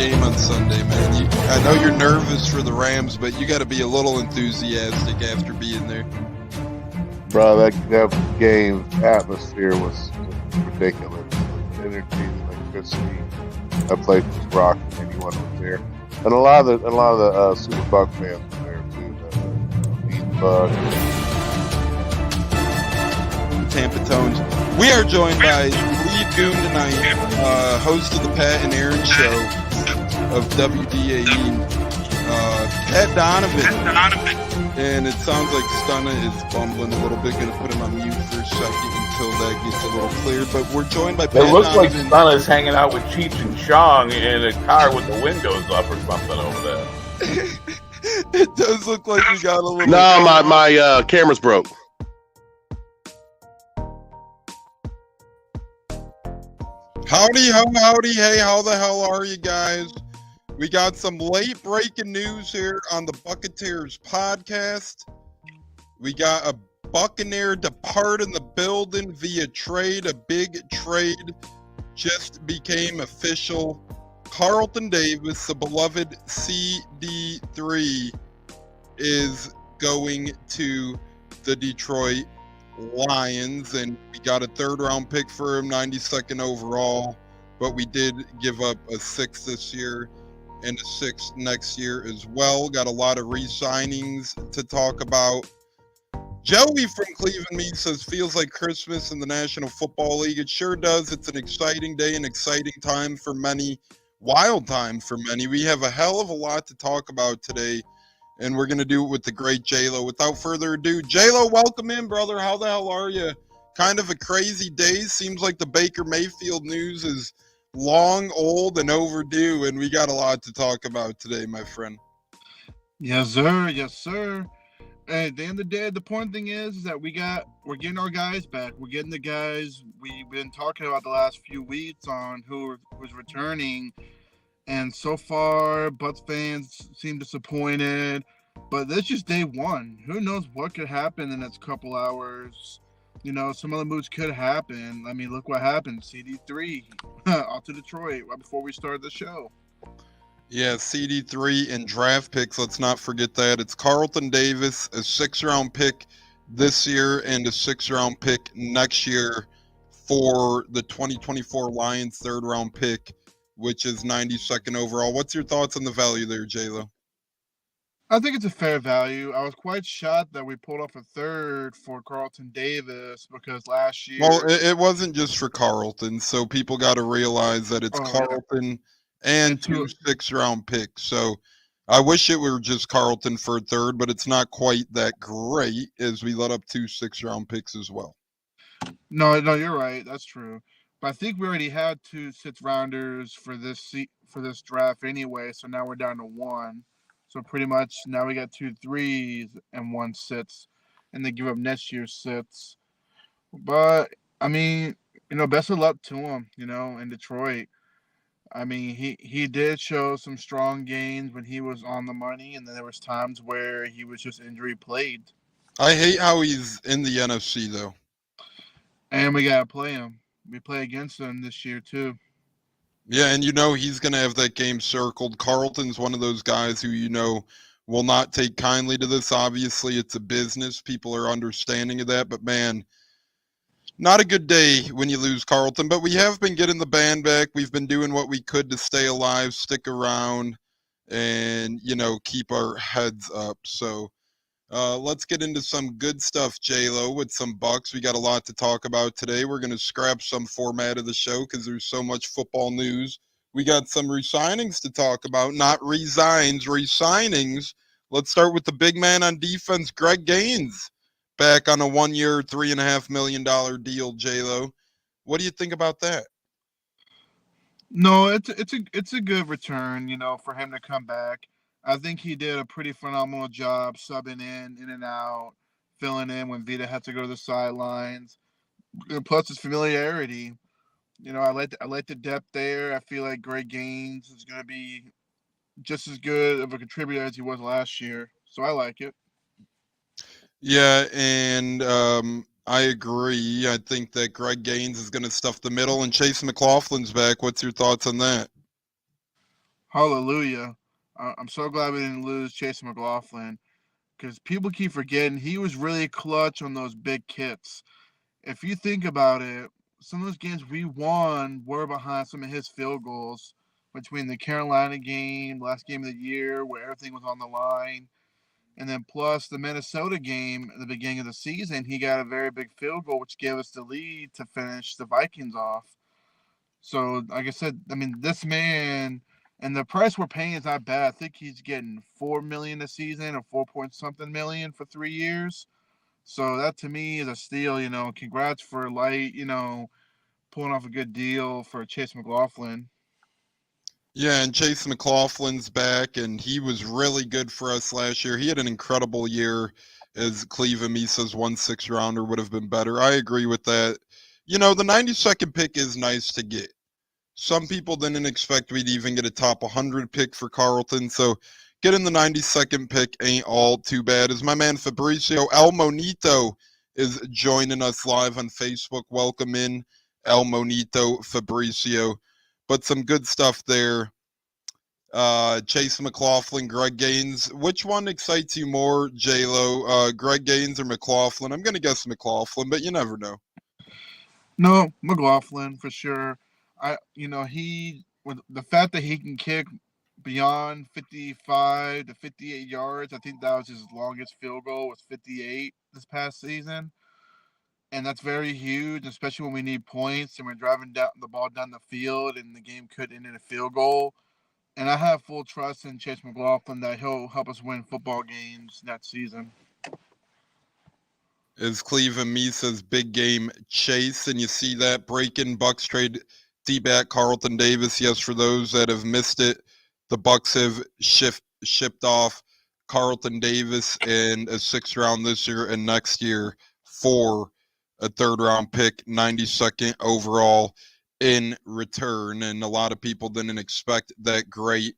game on Sunday, man. I know you're nervous for the Rams, but you got to be a little enthusiastic after being there. Bro, that game's atmosphere was ridiculous. The energy, the electricity. That place was rocking. Anyone was there, and a lot of the Super Buck fans were there too. The Bucs. Tampa Tones. We are joined by lead goon tonight, host of the Pat and Aaron show of WDAE, Pat Donovan. And it sounds like Stunna is bumbling a little bit. Going to put him on mute for a second until that gets a little clear. But we're joined by Pat Donovan. It looks like Stunna's hanging out with Cheech and Chong in a car with the windows up or something over there. It does look like we got a little... No, my camera's broke. Howdy, hey, how the hell are you guys? We got some late breaking news here on the Buccaneers podcast. We got a Buccaneer departing the building via trade. A big trade just became official. Carlton Davis, the beloved CD3, is going to the Detroit Lions, and we got a third-round pick for him, 92nd overall, but we did give up a 6th this year and a 6th next year as well. Got a lot of re-signings to talk about. Joey from Cleveland Mead says, feels like Christmas in the National Football League. It sure does. It's an exciting day, an exciting time for many, wild time for many. We have a hell of a lot to talk about today, and we're going to do it with the great J-Lo. Without further ado, J-Lo, welcome in, brother. How the hell are you? Kind of a crazy day. Seems like the Baker Mayfield news is long, old, and overdue, and we got a lot to talk about today, my friend. Yes, sir. Yes, sir. Hey, at the end of the day, the important thing is that we're getting our guys back. We're getting the guys we've been talking about the last few weeks on who's returning. And so far, Bucs fans seem disappointed. But that's just day one. Who knows what could happen in the next couple hours? You know, some other moves could happen. I mean, look what happened. CD3 off to Detroit right before we started the show. Yeah, CD3 and draft picks. Let's not forget that. It's Carlton Davis, a 6th-round pick this year and a 6th-round pick next year for the 2024 Lions 3rd-round pick, which is 92nd overall. What's your thoughts on the value there, J-Lo? I think it's a fair value. I was quite shocked that we pulled off a 3rd for Carlton Davis because last year... Well, it wasn't just for Carlton, so people got to realize that it's Carlton and 2 6th-round picks. So I wish it were just Carlton for a 3rd, but it's not quite that great as we let up 2 6th-round picks as well. No, you're right. That's true. But I think we already had 2 6th-rounders for this draft anyway, so now we're down to 1. So pretty much now we got 2 3s and 1 6th, and they give up next year's 6th. But, I mean, you know, best of luck to him, you know, in Detroit. I mean, he did show some strong gains when he was on the money, and then there was times where he was just injury plagued. I hate how he's in the NFC, though. And we got to play him. We play against him this year, too. Yeah, and you know he's going to have that game circled. Carlton's one of those guys who, you know, will not take kindly to this. Obviously, it's a business. People are understanding of that. But, man, not a good day when you lose Carlton. But we have been getting the band back. We've been doing what we could to stay alive, stick around, and, you know, keep our heads up. So let's get into some good stuff, J-Lo, with some Bucs. We got a lot to talk about today. We're going to scrap some format of the show because there's so much football news. We got some re-signings to talk about, not resigns, re-signings. Let's start with the big man on defense, Greg Gaines, back on a 1-year, $3.5 million deal, J-Lo. What do you think about that? No, it's a good return, you know, for him to come back. I think he did a pretty phenomenal job subbing in and out, filling in when Vita had to go to the sidelines. Plus his familiarity. You know, I like the depth there. I feel like Greg Gaines is going to be just as good of a contributor as he was last year. So I like it. Yeah, and I agree. I think that Greg Gaines is going to stuff the middle, and Chase McLaughlin's back. What's your thoughts on that? Hallelujah. I'm so glad we didn't lose Chase McLaughlin because people keep forgetting he was really clutch on those big kicks. If you think about it, some of those games we won were behind some of his field goals between the Carolina game, last game of the year, where everything was on the line, and then plus the Minnesota game at the beginning of the season, he got a very big field goal, which gave us the lead to finish the Vikings off. So, like I said, I mean, this man and the price we're paying is not bad. I think he's getting $4 million a season or 4 point something million for 3 years. So that to me is a steal. Congrats for Light. Pulling off a good deal for Chase McLaughlin. Yeah, and Chase McLaughlin's back, and he was really good for us last year. He had an incredible year. As Cleveland Misa's 1 6 rounder would have been better. I agree with that. The 92nd pick is nice to get. Some people didn't expect we'd even get a top 100 pick for Carlton, so getting the 92nd pick ain't all too bad. As my man Fabricio El Monito is joining us live on Facebook. Welcome in, El Monito Fabricio. But some good stuff there. Chase McLaughlin, Greg Gaines. Which one excites you more, J-Lo? Greg Gaines or McLaughlin? I'm going to guess McLaughlin, but you never know. No, McLaughlin for sure. He with the fact that he can kick beyond 55 to 58 yards. I think that was his longest field goal was 58 this past season. And that's very huge, especially when we need points and we're driving down the ball down the field and the game could end in a field goal. And I have full trust in Chase McLaughlin that he'll help us win football games next season. Is Cleveland Misa's big game chase, and you see that breaking Bucs trade D-back Carlton Davis. Yes, for those that have missed it, the Bucs have shipped off Carlton Davis in a 6th round this year and next year for a 3rd round pick, 92nd overall in return. And a lot of people didn't expect that great,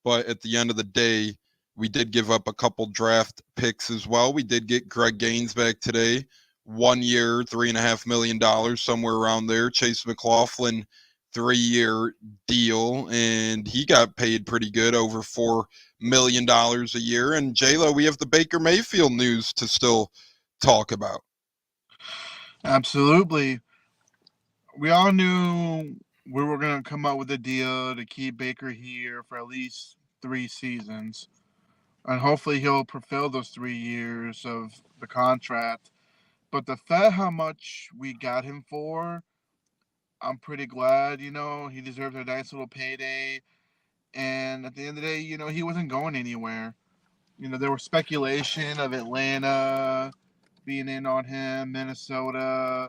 but at the end of the day, we did give up a couple draft picks as well. We did get Greg Gaines back today. 1 year, $3.5 million, somewhere around there. Chase McLaughlin, 3-year deal, and he got paid pretty good, over $4 million a year. And J-Lo, we have the Baker Mayfield news to still talk about. Absolutely. We all knew we were going to come up with a deal to keep Baker here for at least 3 seasons. And hopefully he'll fulfill those 3 years of the contract. But the fact how much we got him for, I'm pretty glad. He deserves a nice little payday. And at the end of the day, he wasn't going anywhere. There was speculation of Atlanta being in on him, Minnesota,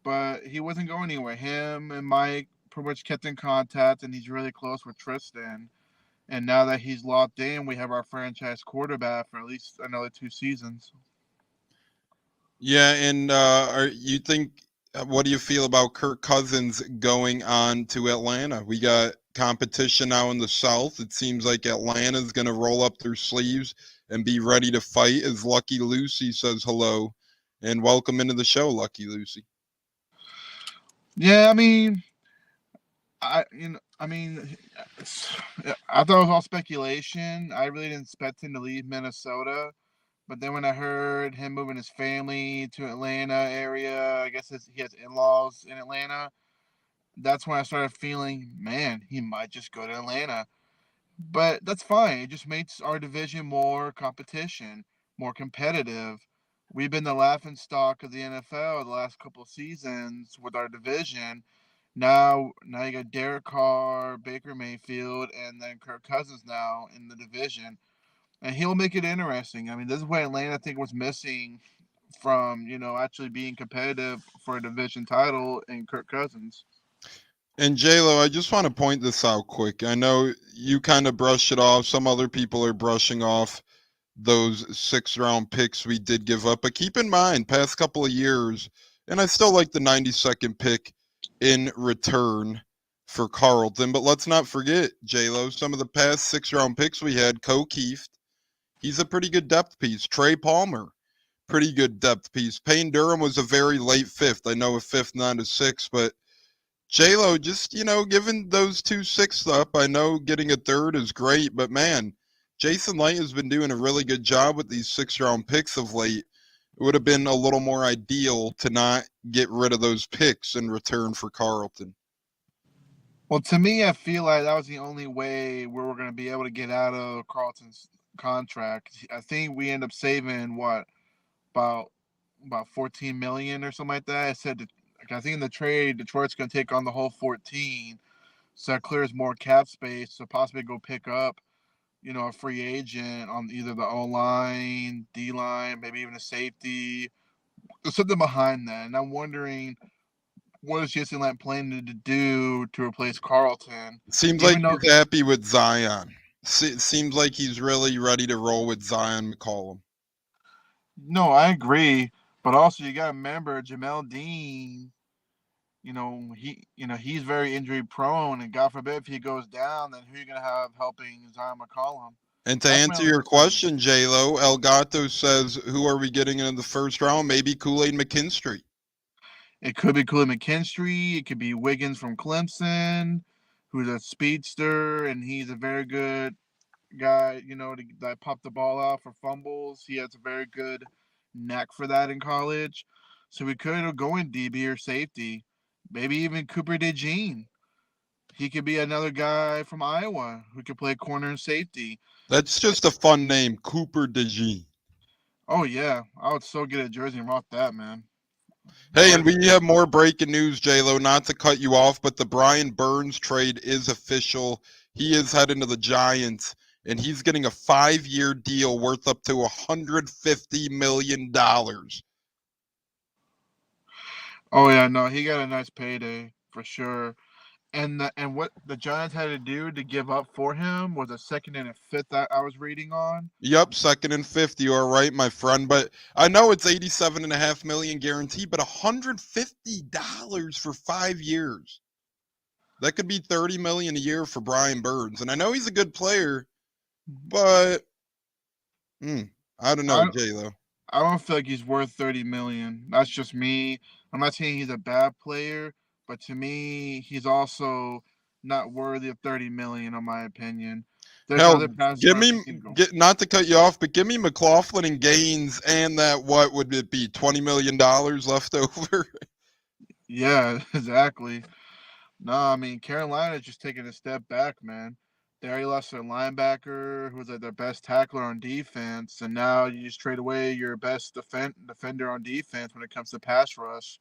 but he wasn't going anywhere. Him and Mike pretty much kept in contact, and he's really close with Tristan. And now that he's locked in, we have our franchise quarterback for at least another 2 seasons. Yeah, and what do you feel about Kirk Cousins going on to Atlanta? We got competition now in the South. It seems like Atlanta's going to roll up their sleeves and be ready to fight, as Lucky Lucy says hello. And welcome into the show, Lucky Lucy. Yeah, I mean, I thought it was all speculation. I really didn't expect him to leave Minnesota. But then when I heard him moving his family to Atlanta area, I guess he has in-laws in Atlanta, that's when I started feeling, man, he might just go to Atlanta. But that's fine. It just makes our division more competition, more competitive. We've been the laughing stock of the NFL the last couple of seasons with our division. Now you got Derek Carr, Baker Mayfield, and then Kirk Cousins now in the division. And he'll make it interesting. I mean, this is what Atlanta, I think, was missing from, actually being competitive for a division title in Kirk Cousins. And J-Lo, I just want to point this out quick. I know you kind of brush it off. Some other people are brushing off those 6th round picks we did give up. But keep in mind, past couple of years, and I still like the 92nd pick in return for Carlton. But let's not forget, J-Lo, some of the past 6th round picks we had, Keith, he's a pretty good depth piece. Trey Palmer, pretty good depth piece. Payne Durham was a very late 5th. I know a 5th, not a 6th, but J-Lo, just, giving those 2 sixths up, I know getting a third is great, but man, Jason Light has been doing a really good job with these 6th-round picks of late. It would have been a little more ideal to not get rid of those picks in return for Carlton. Well, to me, I feel like that was the only way we were going to be able to get out of Carlton's contract. I think we end up saving about about 14 million or something like that. I said, I think in the trade, Detroit's going to take on the whole 14, so that clears more cap space. So possibly go pick up, a free agent on either the O line, D line, maybe even a safety. There's something behind that, and I'm wondering what is Jason Light planning to do to replace Carlton? Seems like Even though, he's happy with Zion. Seems like he's really ready to roll with Zion McCollum. no, I agree, but also you got to remember Jamel Dean. He's very injury prone, and God forbid if he goes down, then who are you gonna have helping Zion McCollum? And to That's my answer only your concern. question, J-Lo, Elgato says, who are we getting in the 1st round? Maybe Kool-Aid McKinstry. It could be Cooley McKinstry. It could be Wiggins from Clemson, who's a speedster, and he's a very good guy, that popped the ball out for fumbles. He has a very good knack for that in college. So we could go in DB or safety, maybe even Cooper DeJean. He could be another guy from Iowa who could play corner and safety. That's just a fun name, Cooper DeJean. Oh yeah, I would so get a jersey and rock that, man. Hey, and we have more breaking news, J-Lo, not to cut you off, but the Brian Burns trade is official. He is heading to the Giants, and he's getting a 5-year deal worth up to $150 million. Oh yeah, no, he got a nice payday for sure. And what the Giants had to do to give up for him was a 2nd and a 5th that I was reading on. Yep, 2nd and 5th. You are right, my friend. But I know it's $87.5 million guaranteed, but $150 for 5 years. That could be $30 million a year for Brian Burns. And I know he's a good player, but I don't know, J-Lo. I don't feel like he's worth $30 million. That's just me. I'm not saying he's a bad player, but to me, he's also not worthy of $30 million, in my opinion. There's Hell, other pass give rushers me who can go. not to cut you off, but give me McLaughlin and Gaines and that, what would it be, $20 million left over? Yeah, exactly. No, I mean Carolina's just taking a step back, man. They already lost their linebacker, who was like their best tackler on defense, and now you just trade away your best defender on defense when it comes to pass rush.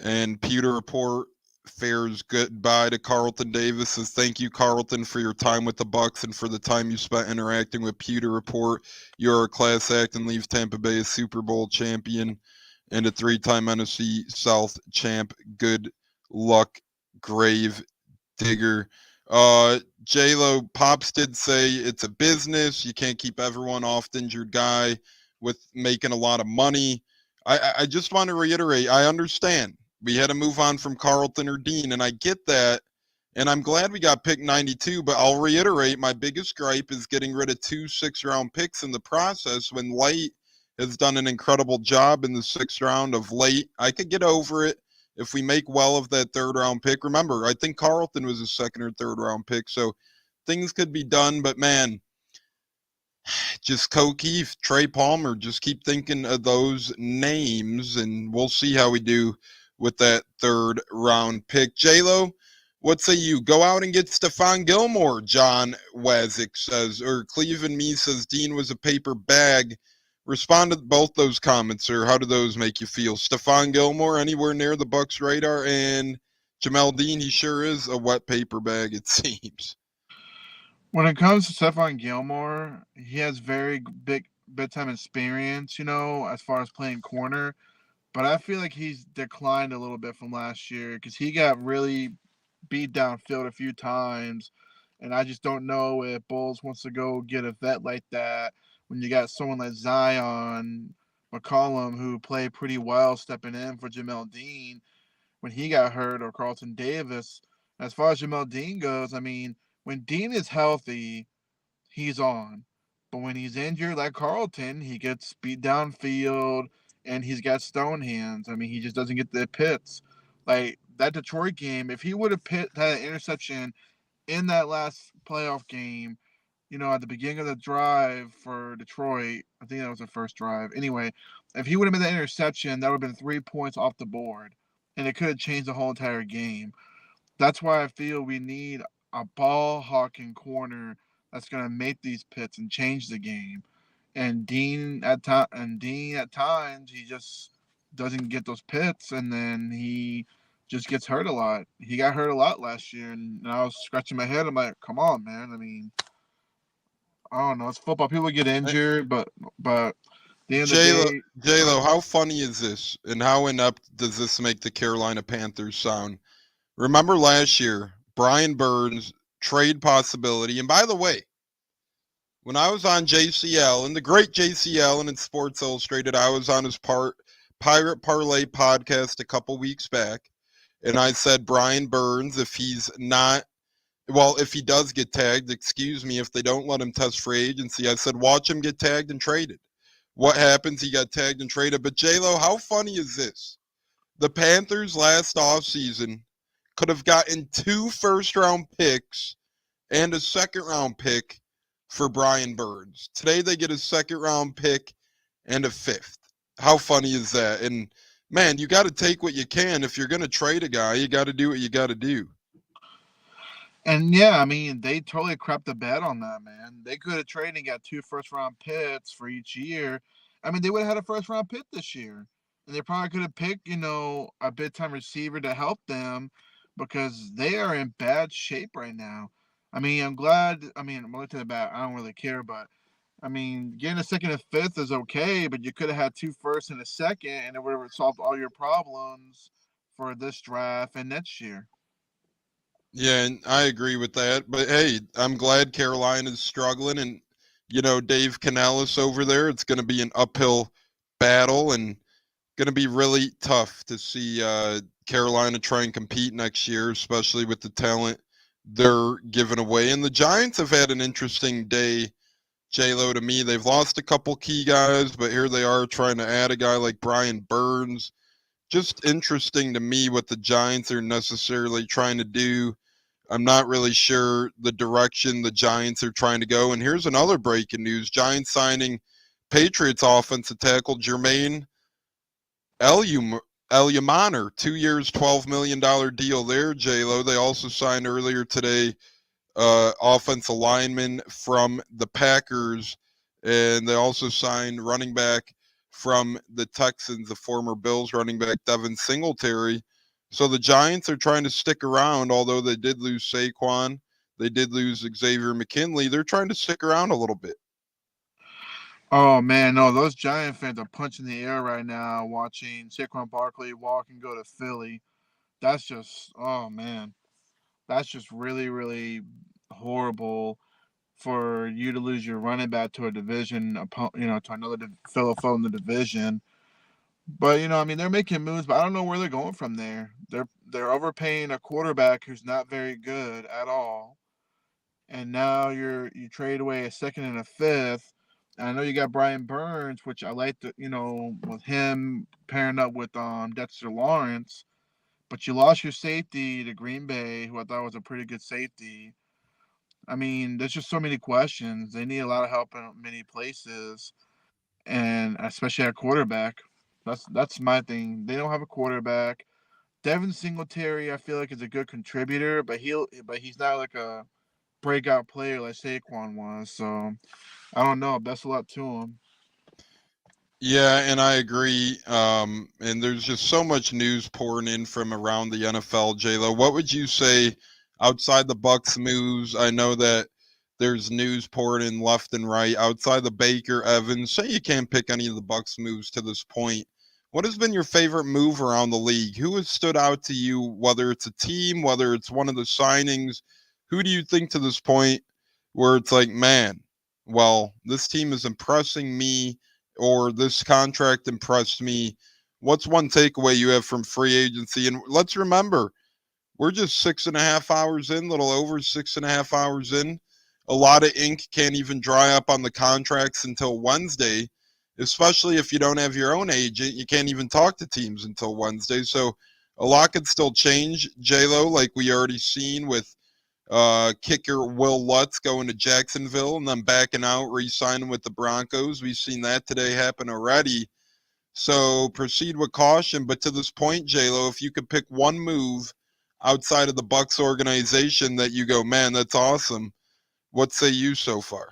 And Pewter Report fares goodbye to Carlton Davis. Says, thank you, Carlton, for your time with the Bucs and for the time you spent interacting with Pewter Report. You're a class act and leave Tampa Bay a Super Bowl champion and a 3-time NFC South champ. Good luck, grave digger. J-Lo, Pops did say it's a business. You can't keep everyone off the injured guy with making a lot of money. I just want to reiterate, I understand. We had to move on from Carlton or Dean, and I get that. And I'm glad we got pick 92, but I'll reiterate, my biggest gripe is getting rid of 2 6th-round picks in the process when Light has done an incredible job in the 6th round of late. I could get over it if we make well of that 3rd-round pick. Remember, I think Carlton was a 2nd or 3rd-round pick, so things could be done, but man, just Keefe, Trey Palmer, just keep thinking of those names, and we'll see how we do with that 3rd-round pick. J-Lo, what say you? Go out and get Stephon Gilmore, John Wazik says, or Cleveland Me says Dean was a paper bag. Respond to both those comments, sir. How do those make you feel? Stephon Gilmore, anywhere near the Bucs radar, and Jamel Dean, he sure is a wet paper bag, it seems. When it comes to Stephon Gilmore, he has very big time experience, as far as playing corner. But I feel like he's declined a little bit from last year because he got really beat downfield a few times. And I just don't know if Bulls wants to go get a vet like that when you got someone like Zion McCollum, who played pretty well stepping in for Jamel Dean when he got hurt, or Carlton Davis. As far as Jamel Dean goes, I mean, when Dean is healthy, he's on. But when he's injured, like Carlton, he gets beat downfield and he's got stone hands. I mean, he just doesn't get the pits. Like that Detroit game, if he would have had an interception in that last playoff game, at the beginning of the drive for Detroit, I think that was the first drive. Anyway, if he would have made that interception, that would have been 3 points off the board, and it could have changed the whole entire game. That's why I feel we need a ball hawking corner that's going to make these pits and change the game. And Dean at times he just doesn't get those pits, and then he just gets hurt a lot. He got hurt a lot last year, and I was scratching my head. I'm like, come on, man. I mean, I don't know. It's football. People get injured, but at the end of the day, J-Lo, how funny is this, and how inept does this make the Carolina Panthers sound? Remember last year, Brian Burns, trade possibility. And by the way, when I was on JCL, and the great JCL and in Sports Illustrated, I was on his Pirate Parlay podcast a couple weeks back, and I said Brian Burns, if he does get tagged, if they don't let him test free agency, I said watch him get tagged and traded. What happens? He got tagged and traded. But J-Lo, how funny is this? The Panthers last offseason could have gotten 2 first-round picks and a second-round pick for Brian Burns. Today they get a second-round pick and a 5th. How funny is that? And, man, you got to take what you can. If you're going to trade a guy, you got to do what you got to do. And, yeah, I mean, they totally crapped the bed on that, man. They could have traded and got 2 first-round picks for each year. I mean, they would have had a first-round pick this year. And they probably could have picked, a big-time receiver to help them, because they are in bad shape right now. I mean, I'm glad. I mean, I'm looking to the bat. I don't really care, but I mean, getting a second and 5th is okay, but you could have had 2 firsts and a second, and it would have solved all your problems for this draft and next year. Yeah, and I agree with that. But hey, I'm glad Carolina's struggling, and Dave Canales over there. It's going to be an uphill battle, and going to be really tough to see Carolina try and compete next year, especially with the talent they're giving away. And the Giants have had an interesting day, J-Lo, to me. They've lost a couple key guys, but here they are trying to add a guy like Brian Burns. Just interesting to me what the Giants are necessarily trying to do. I'm not really sure the direction the Giants are trying to go. And here's another breaking news. Giants signing Patriots offensive tackle Jermaine Eluemunor, 2 years, $12 million deal there, J-Lo. They also signed earlier today offensive lineman from the Packers, and they also signed running back from the Texans, the former Bills running back Devin Singletary. So the Giants are trying to stick around, although they did lose Saquon. They did lose Xavier McKinley. They're trying to stick around a little bit. Oh, man, no, those Giant fans are punching the air right now watching Saquon Barkley walk and go to Philly. That's just, oh, man. That's just really, really horrible for you to lose your running back to a division, to another fellow foe in the division. But, I mean, they're making moves, but I don't know where they're going from there. They're overpaying a quarterback who's not very good at all. And now you trade away a second and a 5th. And I know you got Brian Burns, which I like with him pairing up with Dexter Lawrence. But you lost your safety to Green Bay, who I thought was a pretty good safety. I mean, there's just so many questions. They need a lot of help in many places, and especially at quarterback. That's my thing. They don't have a quarterback. Devin Singletary, I feel like, is a good contributor, but he's not like a breakout player like Saquon was. So I don't know. Best of luck to him. Yeah, and I agree. And there's just so much news pouring in from around the NFL, J-Lo. What would you say outside the Bucs moves? I know that there's news pouring in left and right. Outside the Baker, Evans, say you can't pick any of the Bucs moves to this point. What has been your favorite move around the league? Who has stood out to you, whether it's a team, whether it's one of the signings? Who do you think to this point where it's like, man, well, this team is impressing me, or this contract impressed me? What's one takeaway you have from free agency? And let's remember, we're just 6.5 hours in, little over 6.5 hours in. A lot of ink can't even dry up on the contracts until Wednesday, especially if you don't have your own agent. You can't even talk to teams until Wednesday. So a lot could still change, J-Lo, like we already seen with kicker Will Lutz going to Jacksonville and then backing out, re-signing with the Broncos. We've seen that today happen already. So proceed with caution. But to this point, J-Lo, if you could pick one move outside of the Bucs organization that you go, man, that's awesome, what say you so far?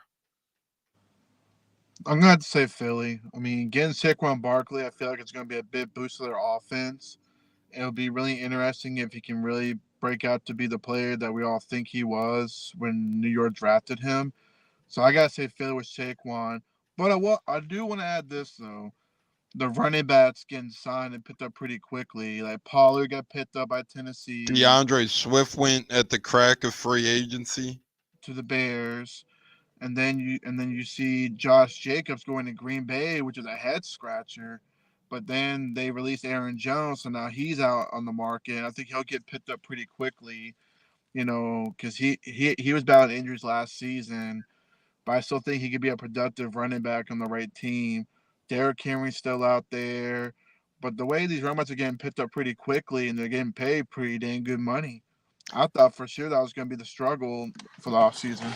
I'm gonna have to say Philly. I mean, getting Saquon Barkley, I feel like it's gonna be a big boost to their offense. It'll be really interesting if he can really break out to be the player that we all think he was when New York drafted him. So I gotta say Philly with Saquon. But I do want to add this though: the running backs getting signed and picked up pretty quickly. Like Pollard got picked up by Tennessee DeAndre Swift went at the crack of free agency. to the Bears. And then you see Josh Jacobs going to Green Bay, which is a head scratcher. But then they released Aaron Jones, so now he's out on the market. I think he'll get picked up pretty quickly, because he was battling injuries last season. But I still think he could be a productive running back on the right team. Derrick Henry's still out there. But the way these running backs are getting picked up pretty quickly and they're getting paid pretty dang good money, I thought for sure that was going to be the struggle for the offseason.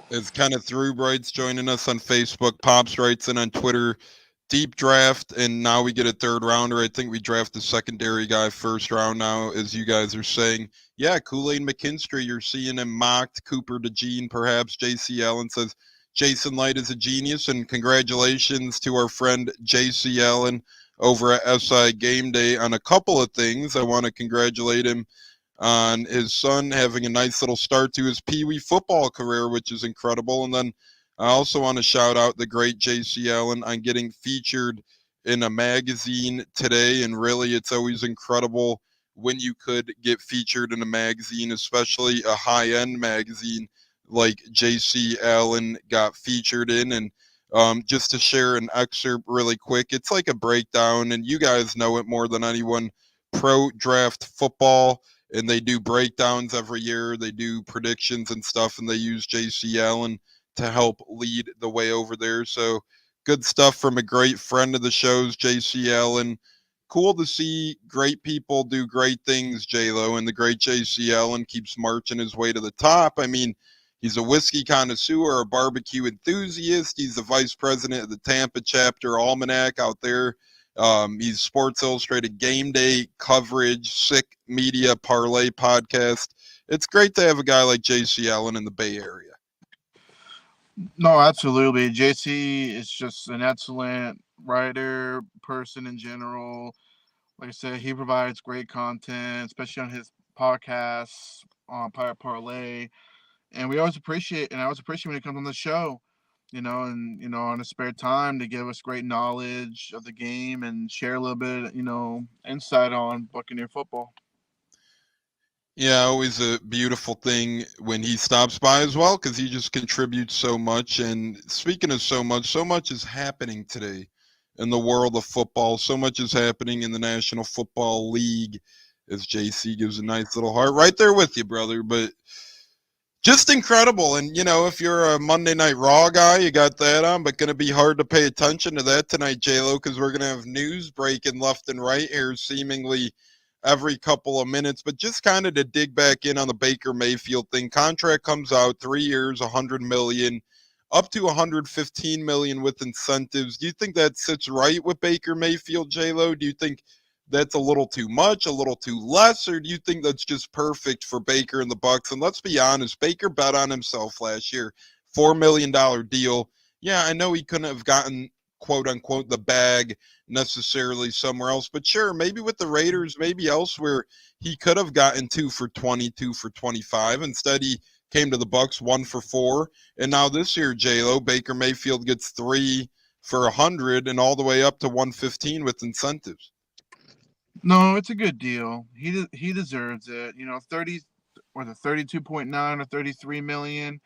As Kenneth Thrubrights joining us on Facebook, Pops writes in on Twitter, deep draft, and now we get a third rounder. I think we draft the secondary guy first round now, as you guys are saying. Yeah, Kool-Aid McKinstry, you're seeing him mocked. Cooper DeJean, perhaps. JC Allen says, Jason Light is a genius, and congratulations to our friend JC Allen over at SI Game Day on a couple of things. I want to congratulate him on his son having a nice little start to his Pee Wee football career, which is incredible. And then I also want to shout out the great J.C. Allen on getting featured in a magazine today. And really, it's always incredible when you could get featured in a magazine, especially a high-end magazine like J.C. Allen got featured in. And just to share an excerpt really quick, it's like a breakdown, and you guys know it more than anyone. Pro Draft Football, and they do breakdowns every year. They do predictions and stuff, and they use JC Allen to help lead the way over there. So good stuff from a great friend of the show's, JC Allen. Cool to see great people do great things, J-Lo, and the great JC Allen keeps marching his way to the top. I mean, he's a whiskey connoisseur, a barbecue enthusiast. He's the vice president of the Tampa chapter Almanac out there. He's Sports Illustrated Game Day coverage, Sick Media Parlay podcast. It's great to have a guy like JC Allen in the Bay Area. No, absolutely. JC is just an excellent writer, person in general. Like I said, he provides great content, especially on his podcasts on Pirate Parlay. And I always appreciate when he comes on the show, on his spare time to give us great knowledge of the game and share a little bit, insight on Buccaneer football. Yeah, always a beautiful thing when he stops by as well, because he just contributes so much. And speaking of so much is happening today in the world of football. So much is happening in the National Football League, as JC gives a nice little heart. Right there with you, brother. But just incredible. And, if you're a Monday Night Raw guy, you got that on, but going to be hard to pay attention to that tonight, J-Lo, because we're going to have news breaking left and right here seemingly every couple of minutes. But just kind of to dig back in on the Baker Mayfield thing, contract comes out, 3 years, $100 million, up to $115 million with incentives. Do you think that sits right with Baker Mayfield, J-Lo? Do you think that's a little too much, a little too less, or do you think that's just perfect for Baker and the Bucs? And let's be honest, Baker bet on himself last year, $4 million deal. Yeah, I know he couldn't have gotten, quote unquote, the bag necessarily somewhere else, but sure, maybe with the Raiders, maybe elsewhere, he could have gotten 2 for 20, 2 for 25. Instead, he came to the Bucs 1 for 4. And now this year, J-Lo, Baker Mayfield gets 3 for 100 and all the way up to 115 with incentives. No, it's a good deal. He deserves it. 30 or the 32.9 or 33 million.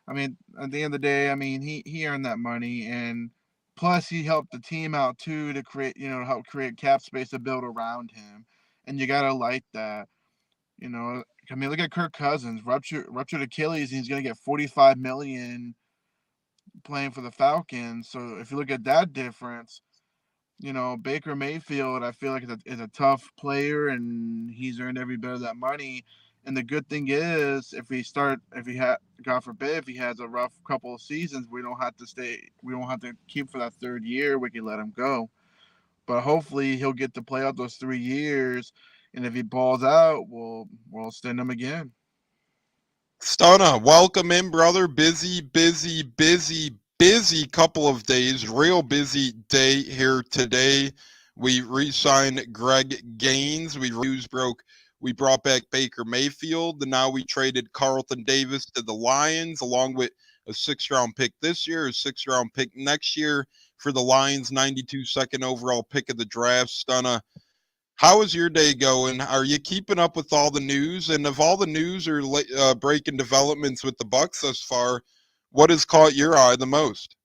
I mean, at the end of the day, I mean, he earned that money, and plus he helped the team out too to create, help create cap space to build around him. And you gotta like that. I mean, look at Kirk Cousins, ruptured Achilles, and he's gonna get 45 million playing for the Falcons. So if you look at that difference, Baker Mayfield, I feel like is a tough player, and he's earned every bit of that money. And the good thing is, God forbid, if he has a rough couple of seasons, we don't have to stay. We don't have to keep for that third year. We can let him go. But hopefully, he'll get to play out those 3 years. And if he balls out, we'll send him again. Stunna, welcome in, brother. Busy couple of days. Real busy day here today. We re-signed Greg Gaines. News broke. We brought back Baker Mayfield, and now we traded Carlton Davis to the Lions, along with a 6th-round pick this year, a 6th-round pick next year for the Lions, 92 second overall pick of the draft. Stunna, how is your day going? Are you keeping up with all the news? And of all the news or breaking developments with the Bucs thus far, what has caught your eye the most?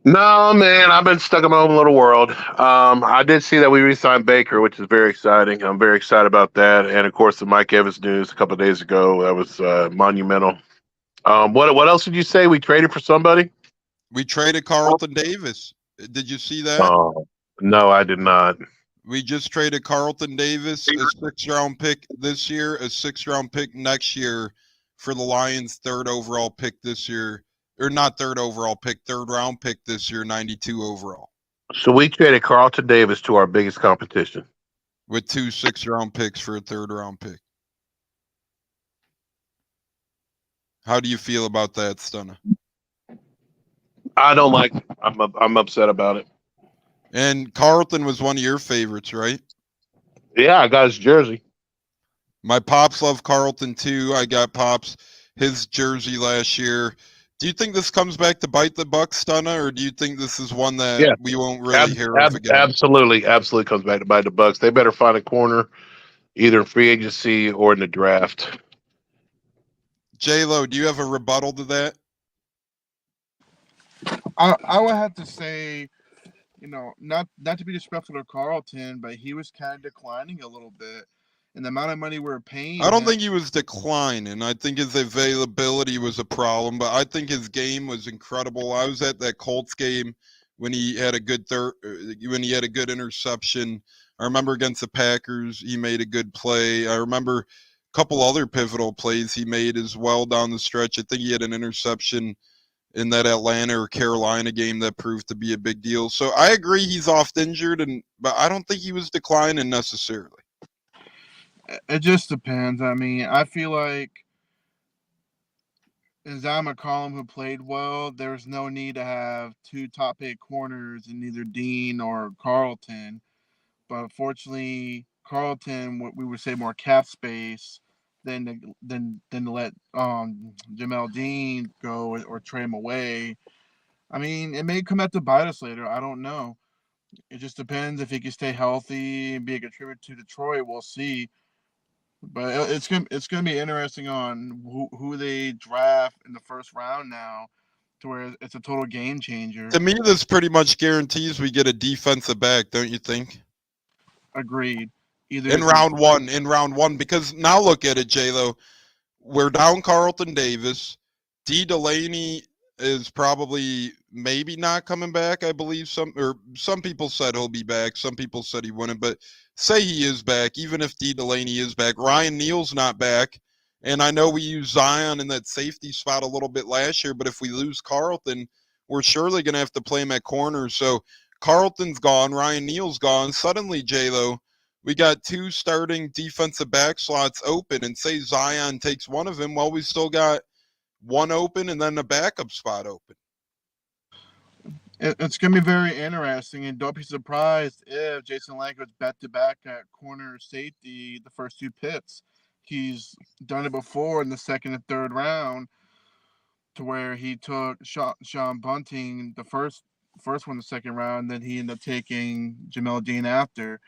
No, man, I've been stuck in my own little world. I did see that we re-signed Baker, which is very exciting. I'm very excited about that. And of course, the Mike Evans news a couple of days ago, that was monumental. What else did you say? We traded for somebody? We traded Carlton Davis. Did you see that? Oh, no, I did not. We just traded Carlton Davis, a 6th-round pick this year, a 6th-round pick next year for the Lions' 3rd overall pick this year. Or not 3rd overall pick, 3rd round pick this year, 92 overall. So we traded Carlton Davis to our biggest competition. With 2 6th-round picks for a 3rd round pick. How do you feel about that, Stunna? I don't like it. I'm upset about it. And Carlton was one of your favorites, right? Yeah, I got his jersey. My pops love Carlton too. I got pops his jersey last year. Do you think this comes back to bite the Bucs, Stunna, or do you think this is one that we won't really hear of again? Absolutely comes back to bite the Bucs. They better find a corner, either in free agency or in the draft. J-Lo, do you have a rebuttal to that? I would have to say, not to be disrespectful to Carlton, but he was kind of declining a little bit. And the amount of money we're paying. I don't think he was declining. I think his availability was a problem, but I think his game was incredible. I was at that Colts game when he had a good interception. I remember against the Packers, he made a good play. I remember a couple other pivotal plays he made as well down the stretch. I think he had an interception in that Atlanta or Carolina game that proved to be a big deal. So I agree he's oft injured, but I don't think he was declining necessarily. It just depends. I mean, I feel like Zach McCollum, who played well, there was no need to have 2 top 8 corners in either Dean or Carlton. But unfortunately, Carlton, what we would say, more cap space than to let Jamel Dean go or trade him away. I mean, it may come out to bite us later. I don't know. It just depends if he can stay healthy and be a contributor to Detroit. We'll see. But it's gonna be interesting on who they draft in the 1st round now, to where it's a total game changer. To me, this pretty much guarantees we get a defensive back, don't you think? Agreed. In round one, because now look at it, J-Lo. We're down Carlton Davis. D. Delaney is probably maybe not coming back. I believe some people said he'll be back. Some people said he wouldn't, but say he is back. Even if D. Delaney is back, Ryan Neal's not back. And I know we used Zion in that safety spot a little bit last year, but if we lose Carlton, we're surely going to have to play him at corner. So Carlton's gone. Ryan Neal's gone. Suddenly, J-Lo, we got 2 starting defensive back slots open, and say Zion takes one of them, well, we still got 1 open and then a backup spot open. It's going to be very interesting, and don't be surprised if Jason Lang goes back-to-back at corner safety the first 2 picks. He's done it before in the 2nd and 3rd round, to where he took Sean Bunting the first one, the 2nd round, then he ended up taking Jamel Dean after.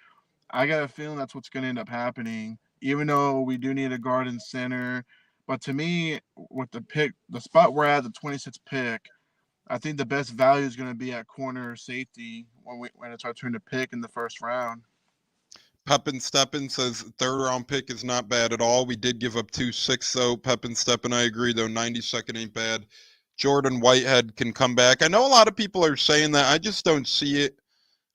I got a feeling that's what's going to end up happening, even though we do need a guard and center. But to me, with the spot we're at, the 26th pick, I think the best value is going to be at corner safety when it's our turn to pick in the 1st round. Pepin Steppen says 3rd round pick is not bad at all. We did give up 2 6 though. Pepin Steppen, I agree though. 92nd ain't bad. Jordan Whitehead can come back. I know a lot of people are saying that. I just don't see it.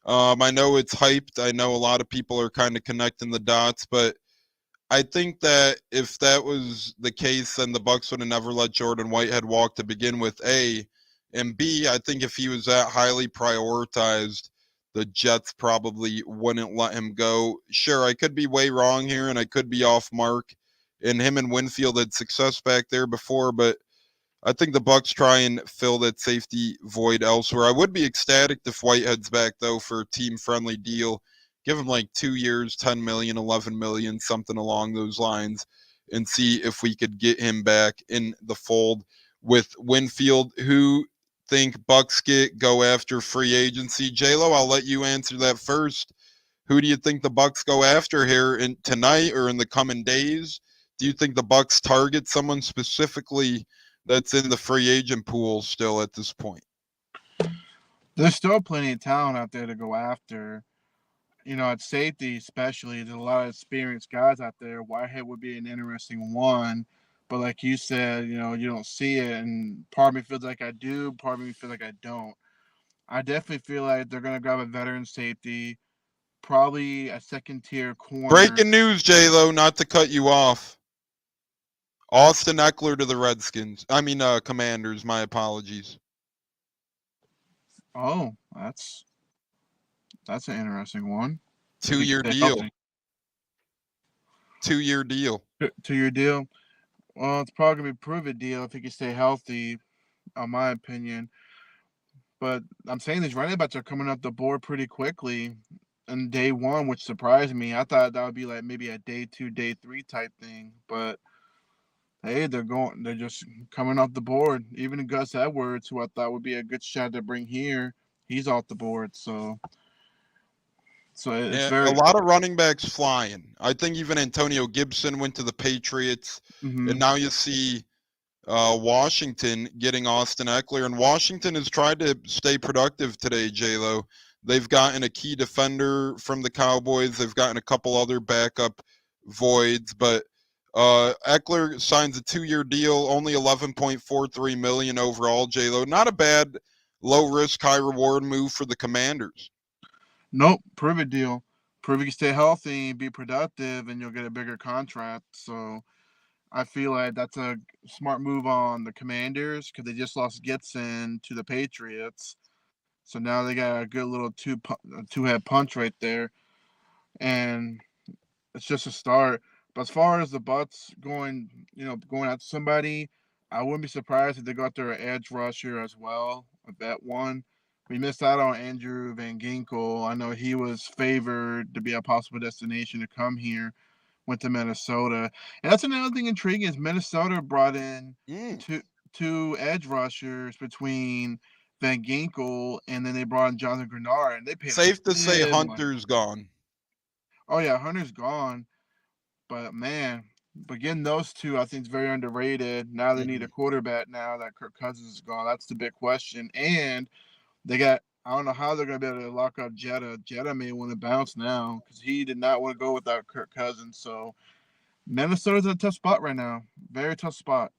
I know it's hyped. I know a lot of people are kind of connecting the dots, but I think that if that was the case, then the Bucs would have never let Jordan Whitehead walk to begin with, A. And B, I think if he was that highly prioritized, the Jets probably wouldn't let him go. Sure, I could be way wrong here, and I could be off mark. And him and Winfield had success back there before, but I think the Bucs try and fill that safety void elsewhere. I would be ecstatic if Whitehead's back though for a team-friendly deal. Give him like 2 years, 10 million, 11 million, something along those lines, and see if we could get him back in the fold with Winfield. Who think Bucs go after free agency? J-Lo, I'll let you answer that first. Who do you think the Bucs go after here in tonight or in the coming days? Do you think the Bucs target someone specifically that's in the free agent pool still at this point? There's still plenty of talent out there to go after. At safety especially, there's a lot of experienced guys out there. Whitehead would be an interesting one. But like you said, you don't see it. And part of me feels like I do, part of me feels like I don't. I definitely feel like they're going to grab a veteran safety, probably a second-tier corner. Breaking news, J-Lo, not to cut you off. Austin Eckler to the Redskins. Commanders. My apologies. Oh, that's an interesting one. 2-year deal. 2-year deal. 2-year deal. Well, it's probably going to be a prove-it deal if he can stay healthy, in my opinion. But I'm saying these running backs are coming up the board pretty quickly on day one, which surprised me. I thought that would be like maybe a day 2, day 3 type thing. But hey, they're just coming off the board. Even Gus Edwards, who I thought would be a good shot to bring here, he's off the board. So it's a lot of running backs flying. I think even Antonio Gibson went to the Patriots, and now you see Washington getting Austin Eckler, and Washington has tried to stay productive today, J-Lo. They've gotten a key defender from the Cowboys. They've gotten a couple other backup voids, but Eckler signs a 2-year deal, only $11.43 million overall, J-Lo. Not a bad low-risk, high-reward move for the Commanders. Nope, prove it deal. Prove you can stay healthy, be productive, and you'll get a bigger contract. So I feel like that's a smart move on the Commanders because they just lost Gibson to the Patriots. So now they got a good little two-head punch right there. And it's just a start. But as far as the Bucs going after somebody, I wouldn't be surprised if they got their edge rusher as well with that one. We missed out on Andrew Van Ginkel. I know he was favored to be a possible destination to come here. Went to Minnesota. And that's another thing intriguing is Minnesota brought in two edge rushers between Van Ginkel and then they brought in Jonathan Grenard. And they paid safe to say Hunter's gone. Oh, yeah, Hunter's gone. But, getting those two, I think, is very underrated. Now they need a quarterback now that Kirk Cousins is gone. That's the big question. And they got – I don't know how they're going to be able to lock up Jetta. Jetta may want to bounce now because he did not want to go without Kirk Cousins. So, Minnesota's in a tough spot right now. Very tough spot.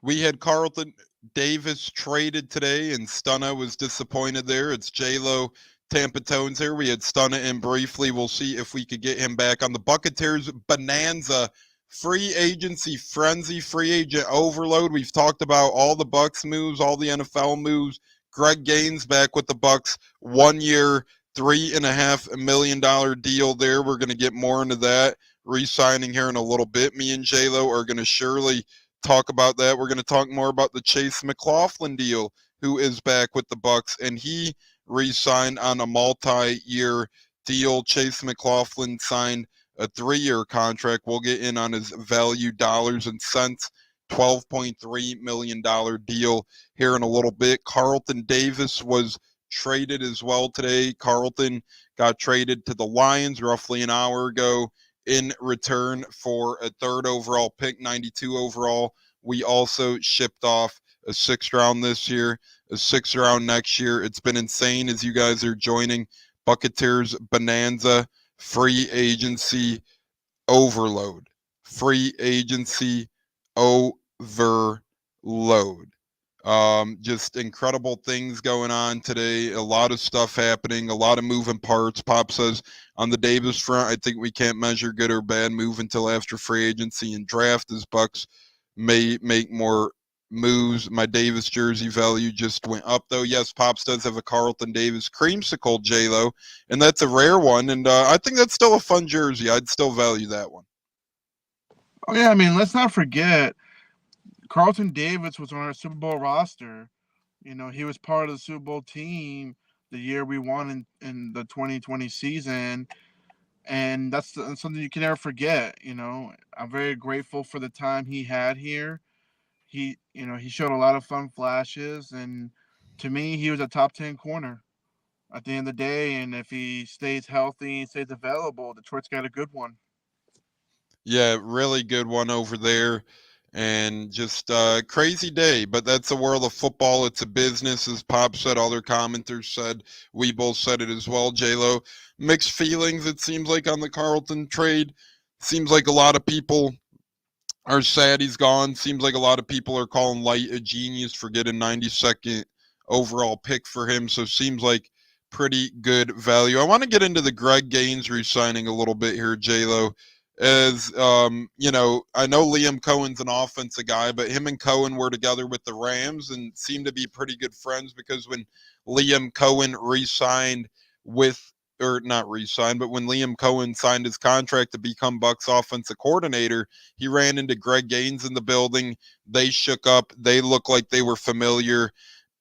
We had Carlton Davis traded today, and Stunna was disappointed there. It's J-Lo, Tampa Tones here. We had Stunna in briefly. We'll see if we could get him back on the Buccaneers bonanza. Free agency frenzy, free agent overload. We've talked about all the Bucs moves, all the NFL moves. Greg Gaines back with the Bucs, 1 year, $3.5 million deal there. We're going to get more into that. Re-signing here in a little bit. Me and J-Lo are going to surely talk about that. We're going to talk more about the Chase McLaughlin deal, who is back with the Bucs, and he re-signed on a multi-year deal. Chase McLaughlin signed a 3-year contract. We'll get in on his value, dollars and cents. $12.3 million deal here in a little bit. Carlton Davis was traded as well today. Carlton got traded to the Lions roughly an hour ago in return for a 3rd overall pick, 92 overall. We also shipped off a 6th round this year, a 6th round next year. It's been insane as you guys are joining Buccaneers bonanza, free agency overload. Free agency overload. Just incredible things going on today. A lot of stuff happening, a lot of moving parts. Pop says on the Davis front, I think we can't measure good or bad move until after free agency and draft, as Bucks may make more moves. My Davis jersey value just went up, though. Yes, Pops does have a Carlton Davis creamsicle, J-Lo, and that's a rare one. And I think that's still a fun jersey. I'd still value that one. Oh yeah, I mean, let's not forget Carlton Davis was on our Super Bowl roster. You know, he was part of the Super Bowl team the year we won in the 2020 season. And that's something you can never forget. You know, I'm very grateful for the time he had here. He showed a lot of fun flashes, and to me, he was a top 10 corner at the end of the day. And if he stays healthy and stays available, Detroit's got a good one. Yeah, really good one over there. And just crazy day, but that's the world of football. It's a business, as Pop said. Other commenters said, we both said it as well. J-Lo, mixed feelings, it seems like, on the Carlton trade. Seems like a lot of people are sad he's gone. Seems like a lot of people are calling Light a genius for getting 92nd overall pick for him. So seems like pretty good value. I want to get into the Greg Gaines re-signing a little bit here, J-Lo. As I know Liam Cohen's an offensive guy, but him and Cohen were together with the Rams and seemed to be pretty good friends, because when Liam Cohen re-signed with, or not re-signed, but when Liam Cohen signed his contract to become Bucs offensive coordinator, he ran into Greg Gaines in the building. They shook up. They looked like they were familiar.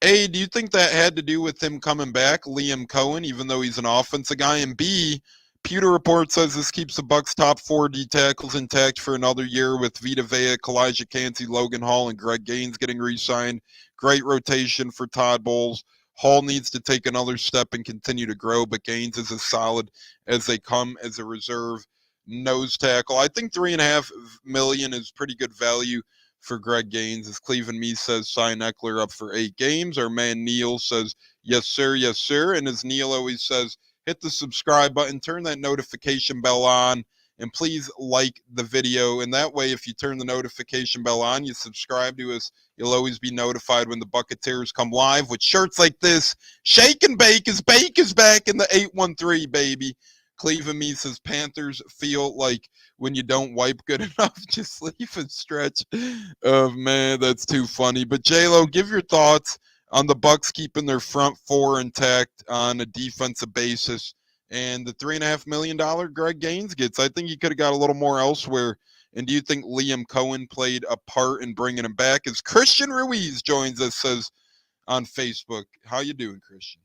A, do you think that had to do with him coming back, Liam Cohen, even though he's an offensive guy? And B, Pewter Report says this keeps the Bucs' top 4 D tackles intact for another year, with Vita Vea, Kalijah Cansey, Logan Hall, and Greg Gaines getting re-signed. Great rotation for Todd Bowles. Hall needs to take another step and continue to grow, but Gaines is as solid as they come as a reserve nose tackle. I think $3.5 million is pretty good value for Greg Gaines. As Cleveland Me says, sign Eckler up for 8 games. Our man Neil says, yes, sir, yes, sir. And as Neil always says, hit the subscribe button, turn that notification bell on, and please like the video. And that way, if you turn the notification bell on, you subscribe to us, you'll always be notified when the Buccaneers come live with shirts like this. Shake and bake is back in the 813, baby. Cleveland Me says, Panthers feel like when you don't wipe good enough, just leave and stretch. Oh, man, that's too funny. But, J-Lo, give your thoughts on the Bucs keeping their front 4 intact on a defensive basis, and the $3.5 million Greg Gaines gets. I think he could have got a little more elsewhere. And do you think Liam Cohen played a part in bringing him back? As Christian Ruiz joins us, says on Facebook, how you doing, Christian?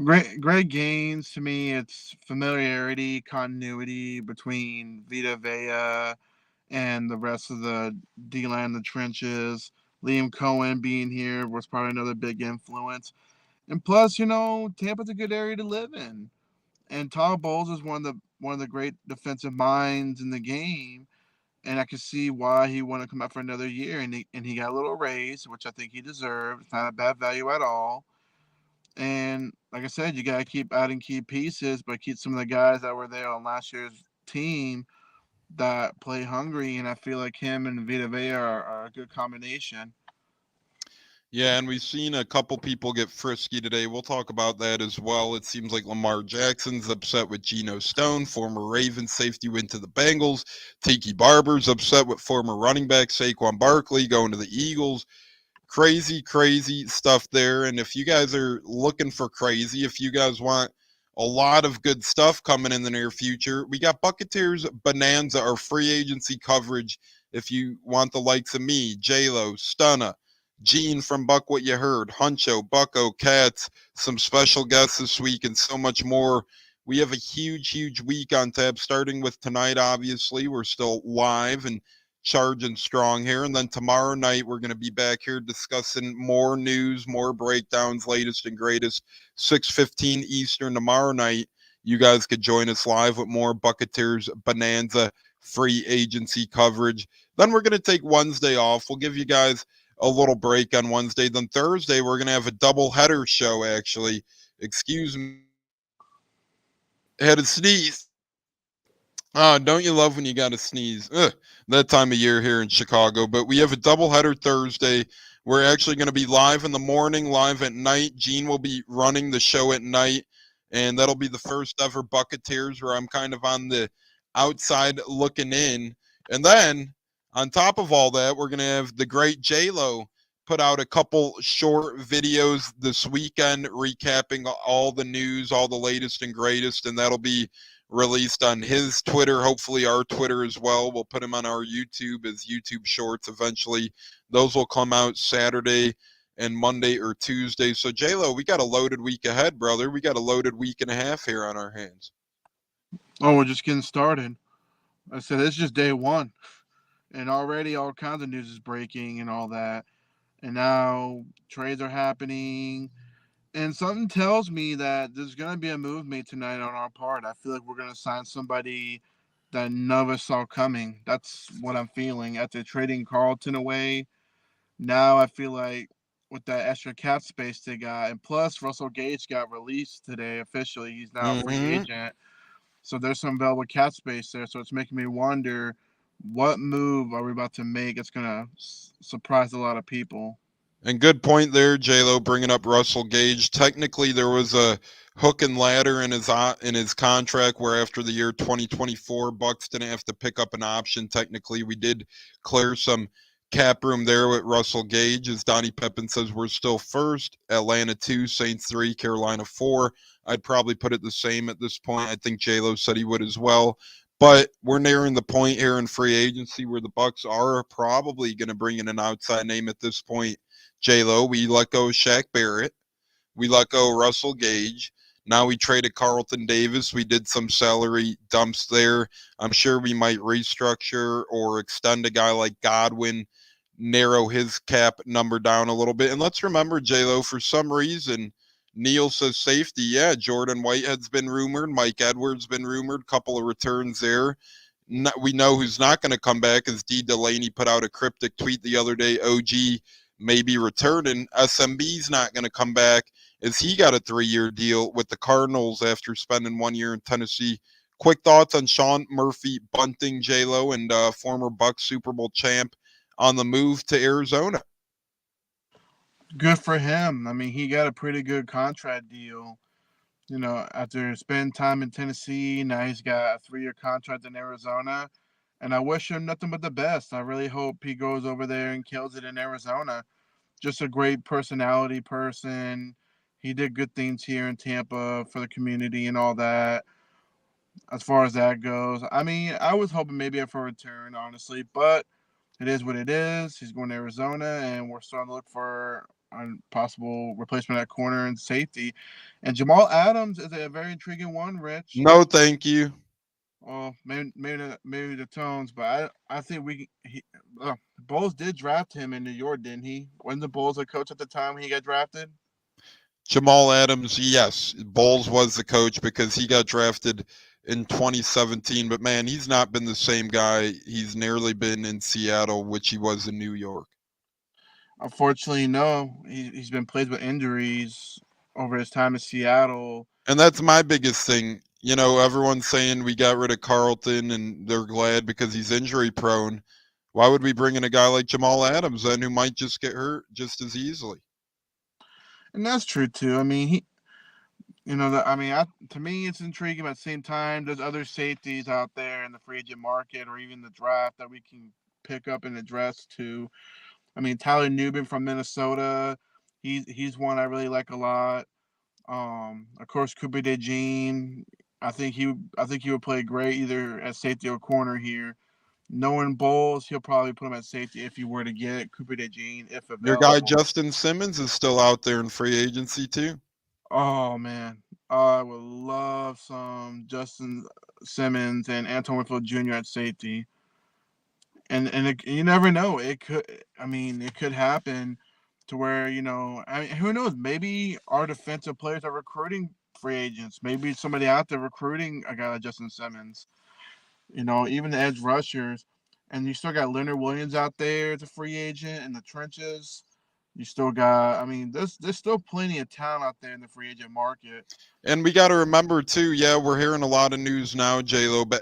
Greg Gaines, to me, it's familiarity, continuity between Vita Vea and the rest of the D-line in the trenches. Liam Cohen being here was probably another big influence. And plus, Tampa's a good area to live in. And Todd Bowles is one of the great defensive minds in the game. And I can see why he wanted to come out for another year. And he got a little raise, which I think he deserved. It's not a bad value at all. And like I said, you got to keep adding key pieces, but keep some of the guys that were there on last year's team that play hungry. And I feel like him and Vita Vea are a good combination. Yeah, and we've seen a couple people get frisky today. We'll talk about that as well. It seems like Lamar Jackson's upset with Geno Stone, former Ravens safety, went to the Bengals. Tiki Barber's upset with former running back Saquon Barkley going to the Eagles. Crazy stuff there. And if you guys are looking for crazy, if you guys want a lot of good stuff coming in the near future, we got Buccaneers Bonanza, our free agency coverage. If you want the likes of me, J-Lo, Stunna, Gene from Buck What You Heard, Huncho, Bucko, Cats, some special guests this week, and so much more. We have a huge week on tap, starting with tonight, obviously. We're still live and charging strong here. And then tomorrow night, we're going to be back here discussing more news, more breakdowns, latest and greatest. 6:15 Eastern tomorrow night. You guys could join us live with more Buccaneers Bonanza free agency coverage. Then we're going to take Wednesday off. We'll give you guys a little break on Wednesday. Then Thursday, we're going to have a double header show, actually. Excuse me. I had a sneeze. Don't you love when you got to sneeze? Ugh, that time of year here in Chicago. But we have a doubleheader Thursday. We're actually going to be live in the morning, live at night. Gene will be running the show at night, and that'll be the first ever Buccaneers where I'm kind of on the outside looking in. And then on top of all that, we're going to have the great J-Lo put out a couple short videos this weekend recapping all the news, all the latest and greatest, and that'll be released on his Twitter, hopefully our Twitter as well. We'll put him on our YouTube as YouTube Shorts eventually. Those will come out Saturday and Monday or Tuesday. So, J-Lo, we got a loaded week ahead, brother. We got a loaded week and a half here on our hands. Oh, we're just getting started. I said it's just day one, and already all kinds of news is breaking and all that. And now trades are happening. And something tells me that there's going to be a move made tonight on our part. I feel like we're going to sign somebody that none of us saw coming. That's what I'm feeling. After trading Carlton away, now I feel like with that extra cap space they got, and plus Russell Gage got released today officially. He's now a free agent. So there's some available cap space there. So it's making me wonder what move are we about to make? It's going to surprise a lot of people. And good point there, J-Lo, bringing up Russell Gage. Technically, there was a hook and ladder in his contract where after the year 2024, Bucs didn't have to pick up an option. Technically, we did clear some cap room there with Russell Gage. As Donnie Pippin says, we're still first. Atlanta 2, Saints 3, Carolina 4. I'd probably put it the same at this point. I think J-Lo said he would as well. But we're nearing the point here in free agency where the Bucs are probably going to bring in an outside name at this point. J-Lo, we let go of Shaq Barrett. We let go of Russell Gage. Now we traded Carlton Davis. We did some salary dumps there. I'm sure we might restructure or extend a guy like Godwin, narrow his cap number down a little bit. And let's remember, J-Lo, for some reason, Neil says safety. Yeah, Jordan Whitehead's been rumored. Mike Edwards been rumored. Couple of returns there. We know who's not going to come back, as D. Delaney put out a cryptic tweet the other day. OG maybe returning. SMB's not going to come back, as he got a 3-year deal with the Cardinals after spending 1 year in Tennessee. Quick thoughts on Sean Murphy Bunting, J-Lo, and former Bucs Super Bowl champ on the move to Arizona. Good for him. I mean, he got a pretty good contract deal. You know, after spending time in Tennessee, now he's got a 3-year contract in Arizona. And I wish him nothing but the best. I really hope he goes over there and kills it in Arizona. Just a great personality person. He did good things here in Tampa for the community and all that. As far as that goes, I mean, I was hoping maybe for a return, honestly, but it is what it is. He's going to Arizona, and we're starting to look for a possible replacement at corner and safety. And Jamal Adams is a very intriguing one, Rich. No, thank you. Well, maybe the tones, but I think the Bulls did draft him in New York, didn't he? Wasn't the Bulls a coach at the time when he got drafted? Jamal Adams, yes. Bowles was the coach because he got drafted in 2017. But, man, he's not been the same guy he's nearly been in Seattle, which he was in New York. Unfortunately, no. He's been plagued with injuries over his time in Seattle. And that's my biggest thing. You know, everyone's saying we got rid of Carlton and they're glad because he's injury prone. Why would we bring in a guy like Jamal Adams then, who might just get hurt just as easily? And that's true too. I mean, to me, it's intriguing. But at the same time, there's other safeties out there in the free agent market or even the draft that we can pick up and address too. I mean, Tyler Newman from Minnesota, he's one I really like a lot. Of course, Cooper DeJean. I think he would play great either at safety or corner here. Knowing Bowles, he'll probably put him at safety if you were to get Cooper DeJean if available. Your guy Justin Simmons is still out there in free agency too. Oh man, I would love some Justin Simmons and Antoine Winfield Jr. at safety. And you never know. It could happen to where, who knows? Maybe our defensive players are recruiting free agents. Maybe somebody out there recruiting a guy like Justin Simmons. Even the edge rushers. And you still got Leonard Williams out there as a free agent in the trenches. You still got, there's still plenty of talent out there in the free agent market. And we got to remember too, yeah, we're hearing a lot of news now, J-Lo, but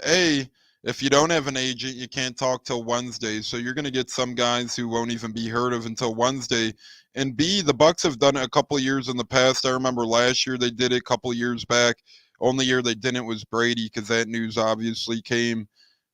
if you don't have an agent, you can't talk till Wednesday. So you're going to get some guys who won't even be heard of until Wednesday. And B, the Bucs have done it a couple of years in the past. I remember last year they did it a couple of years back. Only year they didn't was Brady, because that news obviously came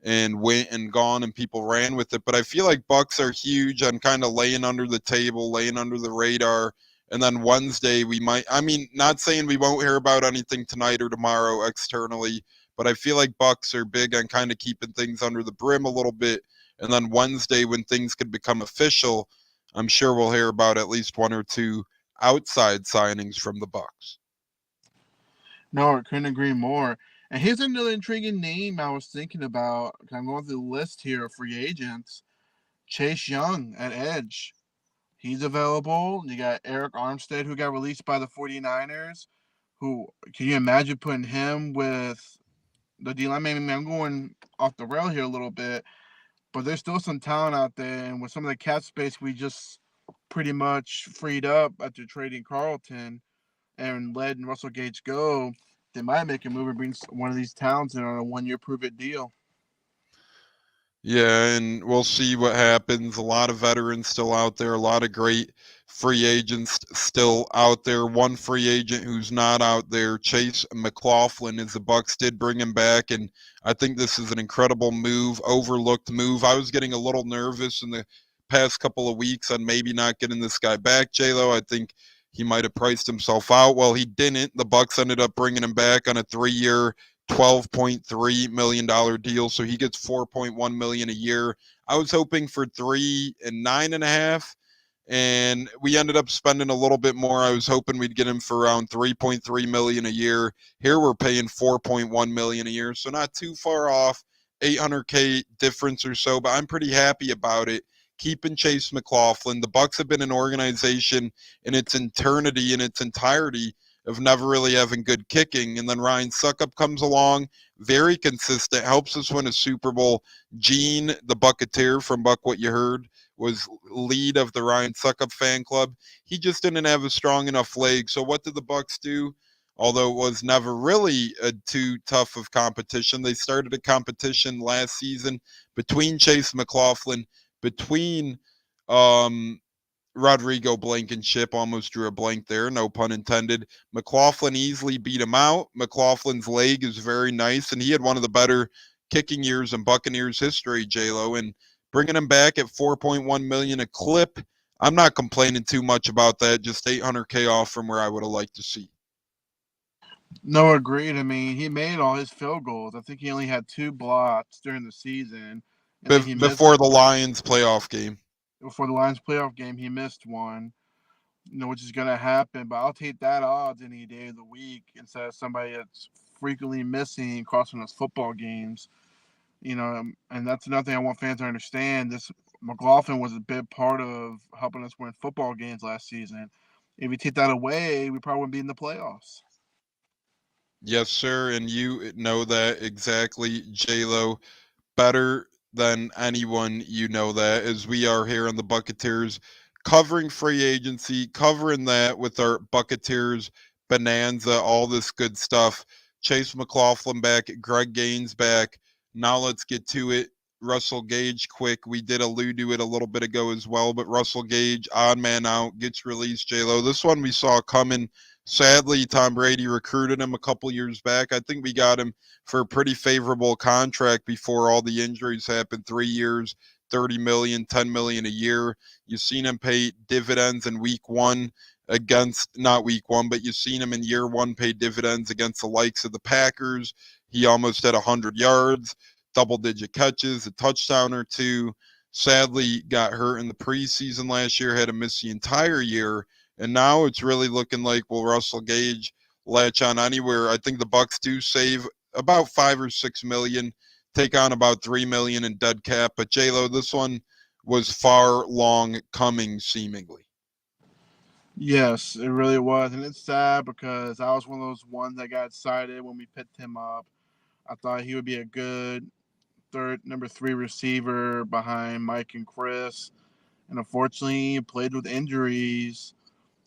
and went and gone and people ran with it. But I feel like Bucs are huge on kind of laying under the table, laying under the radar. And then Wednesday we might, I mean, not saying we won't hear about anything tonight or tomorrow externally, but I feel like Bucs are big on kind of keeping things under the brim a little bit. And then Wednesday, when things could become official, I'm sure we'll hear about at least one or two outside signings from the Bucs. No, I couldn't agree more. And here's another intriguing name I was thinking about. I'm going through the list here of free agents. Chase Young at Edge. He's available. You got Eric Armstead, who got released by the 49ers. Who can you imagine putting him with the D line? Maybe I'm going off the rail here a little bit, but there's still some talent out there. And with some of the cap space we just pretty much freed up after trading Carlton and letting Russell Gage go, they might make a move and bring one of these talents in on a 1-year prove-it deal. Yeah, and we'll see what happens. A lot of veterans still out there, a lot of great free agents still out there. One free agent who's not out there, Chase McLaughlin, is the Bucs did bring him back, and I think this is an incredible move, overlooked move. I was getting a little nervous in the past couple of weeks on maybe not getting this guy back, J-Lo. I think he might have priced himself out. Well, he didn't. The Bucs ended up bringing him back on a 3-year, $12.3 million deal, so he gets $4.1 million a year. I was hoping for 3 and 9.5, and we ended up spending a little bit more. I was hoping we'd get him for around 3.3 million a year. Here we're paying 4.1 million a year, so not too far off, 800K difference or so, but I'm pretty happy about it. Keeping Chase McLaughlin. The Bucs have been an organization in its entirety of never really having good kicking. And then Ryan Suckup comes along, very consistent, helps us win a Super Bowl. Gene, the Buccaneer from Buck What You Heard, was lead of the Ryan Suckup fan club. He just didn't have a strong enough leg. So what did the Bucs do? Although it was never really a too tough of competition, they started a competition last season between Chase McLaughlin, between Rodrigo Blankenship, almost drew a blank there, no pun intended. McLaughlin easily beat him out. McLaughlin's leg is very nice, and he had one of the better kicking years in Buccaneers history, J-Lo, and bringing him back at $4.1 million a clip, I'm not complaining too much about that, just 800K off from where I would have liked to see. No, agreed. I mean, he made all his field goals. I think he only had 2 blocks during the season. And then he missed Before the Lions playoff game. before the Lions playoff game. He missed one, which is going to happen. But I'll take that odds any day of the week instead of somebody that's frequently missing, costing us football games. And that's another thing I want fans to understand. This McLaughlin was a big part of helping us win football games last season. If you take that away, we probably wouldn't be in the playoffs. Yes, sir, and you know that exactly, J-Lo, better than anyone. You know that, as we are here on the Buccaneers, covering free agency, covering that with our Buccaneers bonanza, all this good stuff. Chase McLaughlin back, Greg Gaines back. Now let's get to it. Russell Gage quick. We did allude to it a little bit ago as well, but Russell Gage, odd man out, gets released, J-Lo. This one we saw coming. Sadly, Tom Brady recruited him a couple years back. I think we got him for a pretty favorable contract before all the injuries happened. 3 years, 30 million, 10 million a year. You've seen him pay dividends in week one against, not week one, but you've seen him in year one pay dividends against the likes of the Packers. He almost had 100 yards, double-digit catches, a touchdown or two. Sadly, got hurt in the preseason last year, had to miss the entire year. And now it's really looking like, will Russell Gage latch on anywhere? I think the Bucs do save about 5 or 6 million, take on about 3 million in dead cap. But J-Lo, this one was far long coming, seemingly. Yes, it really was. And it's sad because I was one of those ones that got excited when we picked him up. I thought he would be a good number 3 receiver behind Mike and Chris. And unfortunately, he played with injuries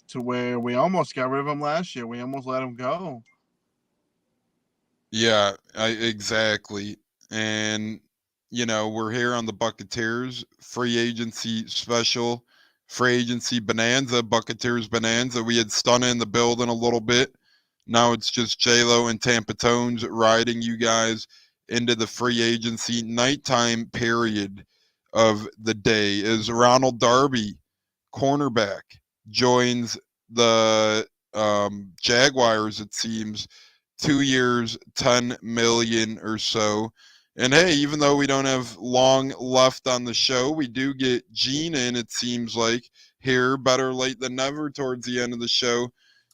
to where we almost got rid of him last year. We almost let him go. Yeah, exactly. and we're here on the Buccaneers free agency special, free agency bonanza, Buccaneers bonanza. We had Stunna in the building a little bit. Now it's just J-Lo and Tampa Tones riding you guys into the free agency nighttime period of the day as Ronald Darby, cornerback, joins the Jaguars, it seems. 2 years, 10 million or so. And hey, even though we don't have long left on the show, we do get Gene in, it seems like, here, better late than never towards the end of the show.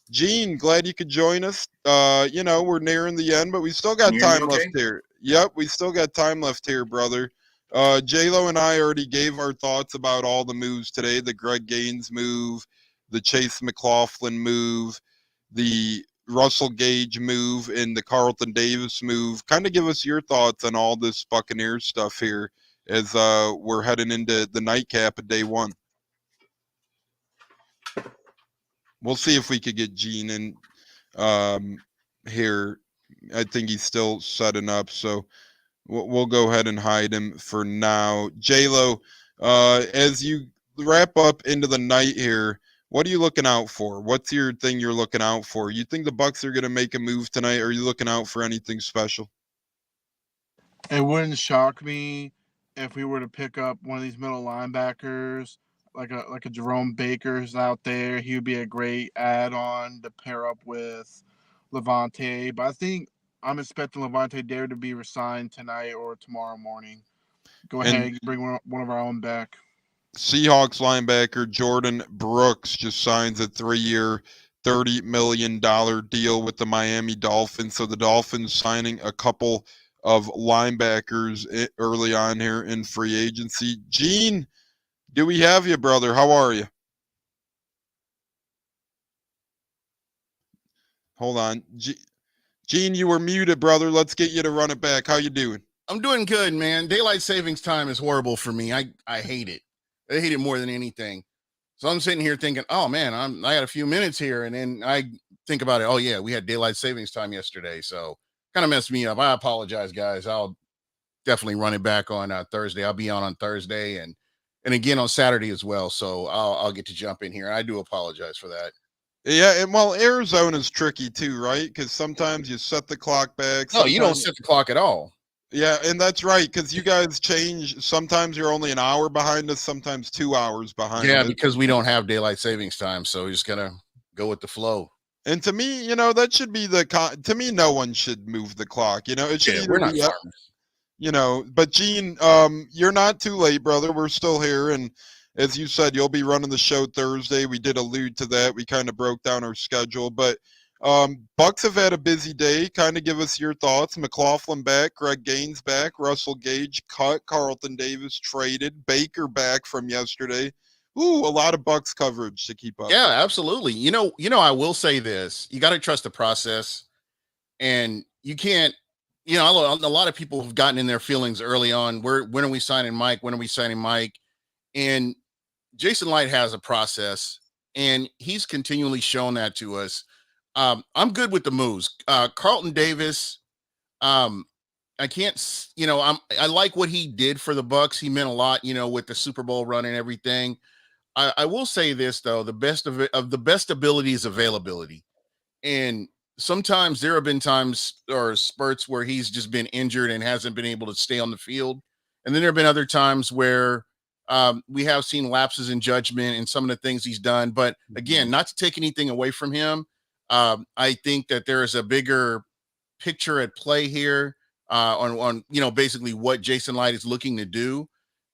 Gene, glad you could join us. We're nearing the end, but we still got time left here. Yep, we still got time left here, brother. J-Lo and I already gave our thoughts about all the moves today, the Greg Gaines move, the Chase McLaughlin move, the Russell Gage move, and the Carlton Davis move. Kind of give us your thoughts on all this Buccaneers stuff here as we're heading into the nightcap of day one. We'll see if we could get Gene in here. I think he's still setting up, so we'll go ahead and hide him for now. J-Lo, as you wrap up into the night here, what are you looking out for? What's your thing you're looking out for? You think the Bucs are going to make a move tonight? Or are you looking out for anything special? It wouldn't shock me if we were to pick up one of these middle linebackers, like a Jerome Baker's out there. He would be a great add-on to pair up with Levante. But I think I'm expecting Levante Dare to be resigned tonight or tomorrow morning. Go ahead and bring one of our own back. Seahawks linebacker Jordan Brooks just signs a 3-year, $30 million deal with the Miami Dolphins. So the Dolphins signing a couple of linebackers early on here in free agency. Gene, do we have you, brother? How are you? Hold on. Gene, you were muted, brother. Let's get you to run it back. How you doing? I'm doing good, man. Daylight savings time is horrible for me. I hate it. I hate it more than anything. So I'm sitting here thinking, oh man, I got a few minutes here. And then I think about it. Oh yeah, we had daylight savings time yesterday. So kind of messed me up. I apologize, guys. I'll definitely run it back on Thursday. I'll be on Thursday and again on Saturday as well. So I'll get to jump in here. I do apologize for that. Yeah, and well, Arizona's tricky too, right? Because sometimes you set the clock back. No, you don't set the clock at all. Yeah, and that's right, because you guys change. Sometimes you're only an hour behind us, sometimes 2 hours behind us. Yeah, because we don't have daylight savings time, so we're just gonna go with the flow. And to me, that should be to me, no one should move the clock. It should either we're not be farmers. But Gene, you're not too late, brother. We're still here, and as you said, you'll be running the show Thursday. We did allude to that. We kind of broke down our schedule, but Bucs have had a busy day. Kind of give us your thoughts. McLaughlin back, Greg Gaines back, Russell Gage cut, Carlton Davis traded, Baker back from yesterday. Ooh, a lot of Bucs coverage to keep up. Yeah, absolutely. I will say this. You got to trust the process, and you can't, a lot of people have gotten in their feelings early on. When are we signing Mike? When are we signing Mike? And Jason Light has a process, and he's continually shown that to us. I'm good with the moves. Carlton Davis, I like what he did for the Bucs. He meant a lot, with the Super Bowl run and everything. I will say this though, the best of the best ability is availability. And sometimes there have been times or spurts where he's just been injured and hasn't been able to stay on the field. And then there have been other times where we have seen lapses in judgment and some of the things he's done. But again, not to take anything away from him. I think that there is a bigger picture at play here on basically what Jason Light is looking to do.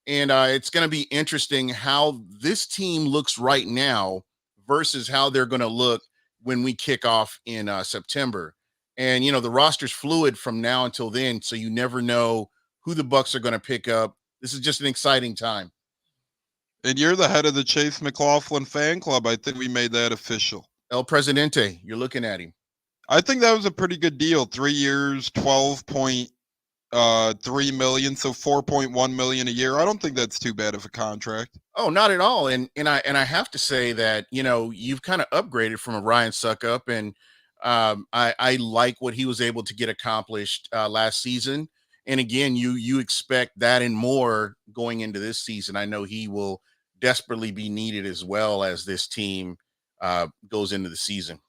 And it's going to be interesting how this team looks right now versus how they're going to look when we kick off in September. And, the roster's fluid from now until then. So you never know who the Bucs are going to pick up. This is just an exciting time. And you're the head of the Chase McLaughlin fan club. I think we made that official. El Presidente, you're looking at him. I think that was a pretty good deal. 3 years, 12.3 million, so 4.1 million a year. I don't think that's too bad of a contract. Oh, not at all. And I have to say that you've kind of upgraded from a Ryan Suckup, and I like what he was able to get accomplished last season. And again, you expect that and more going into this season. I know he will desperately be needed as well as this team goes into the season.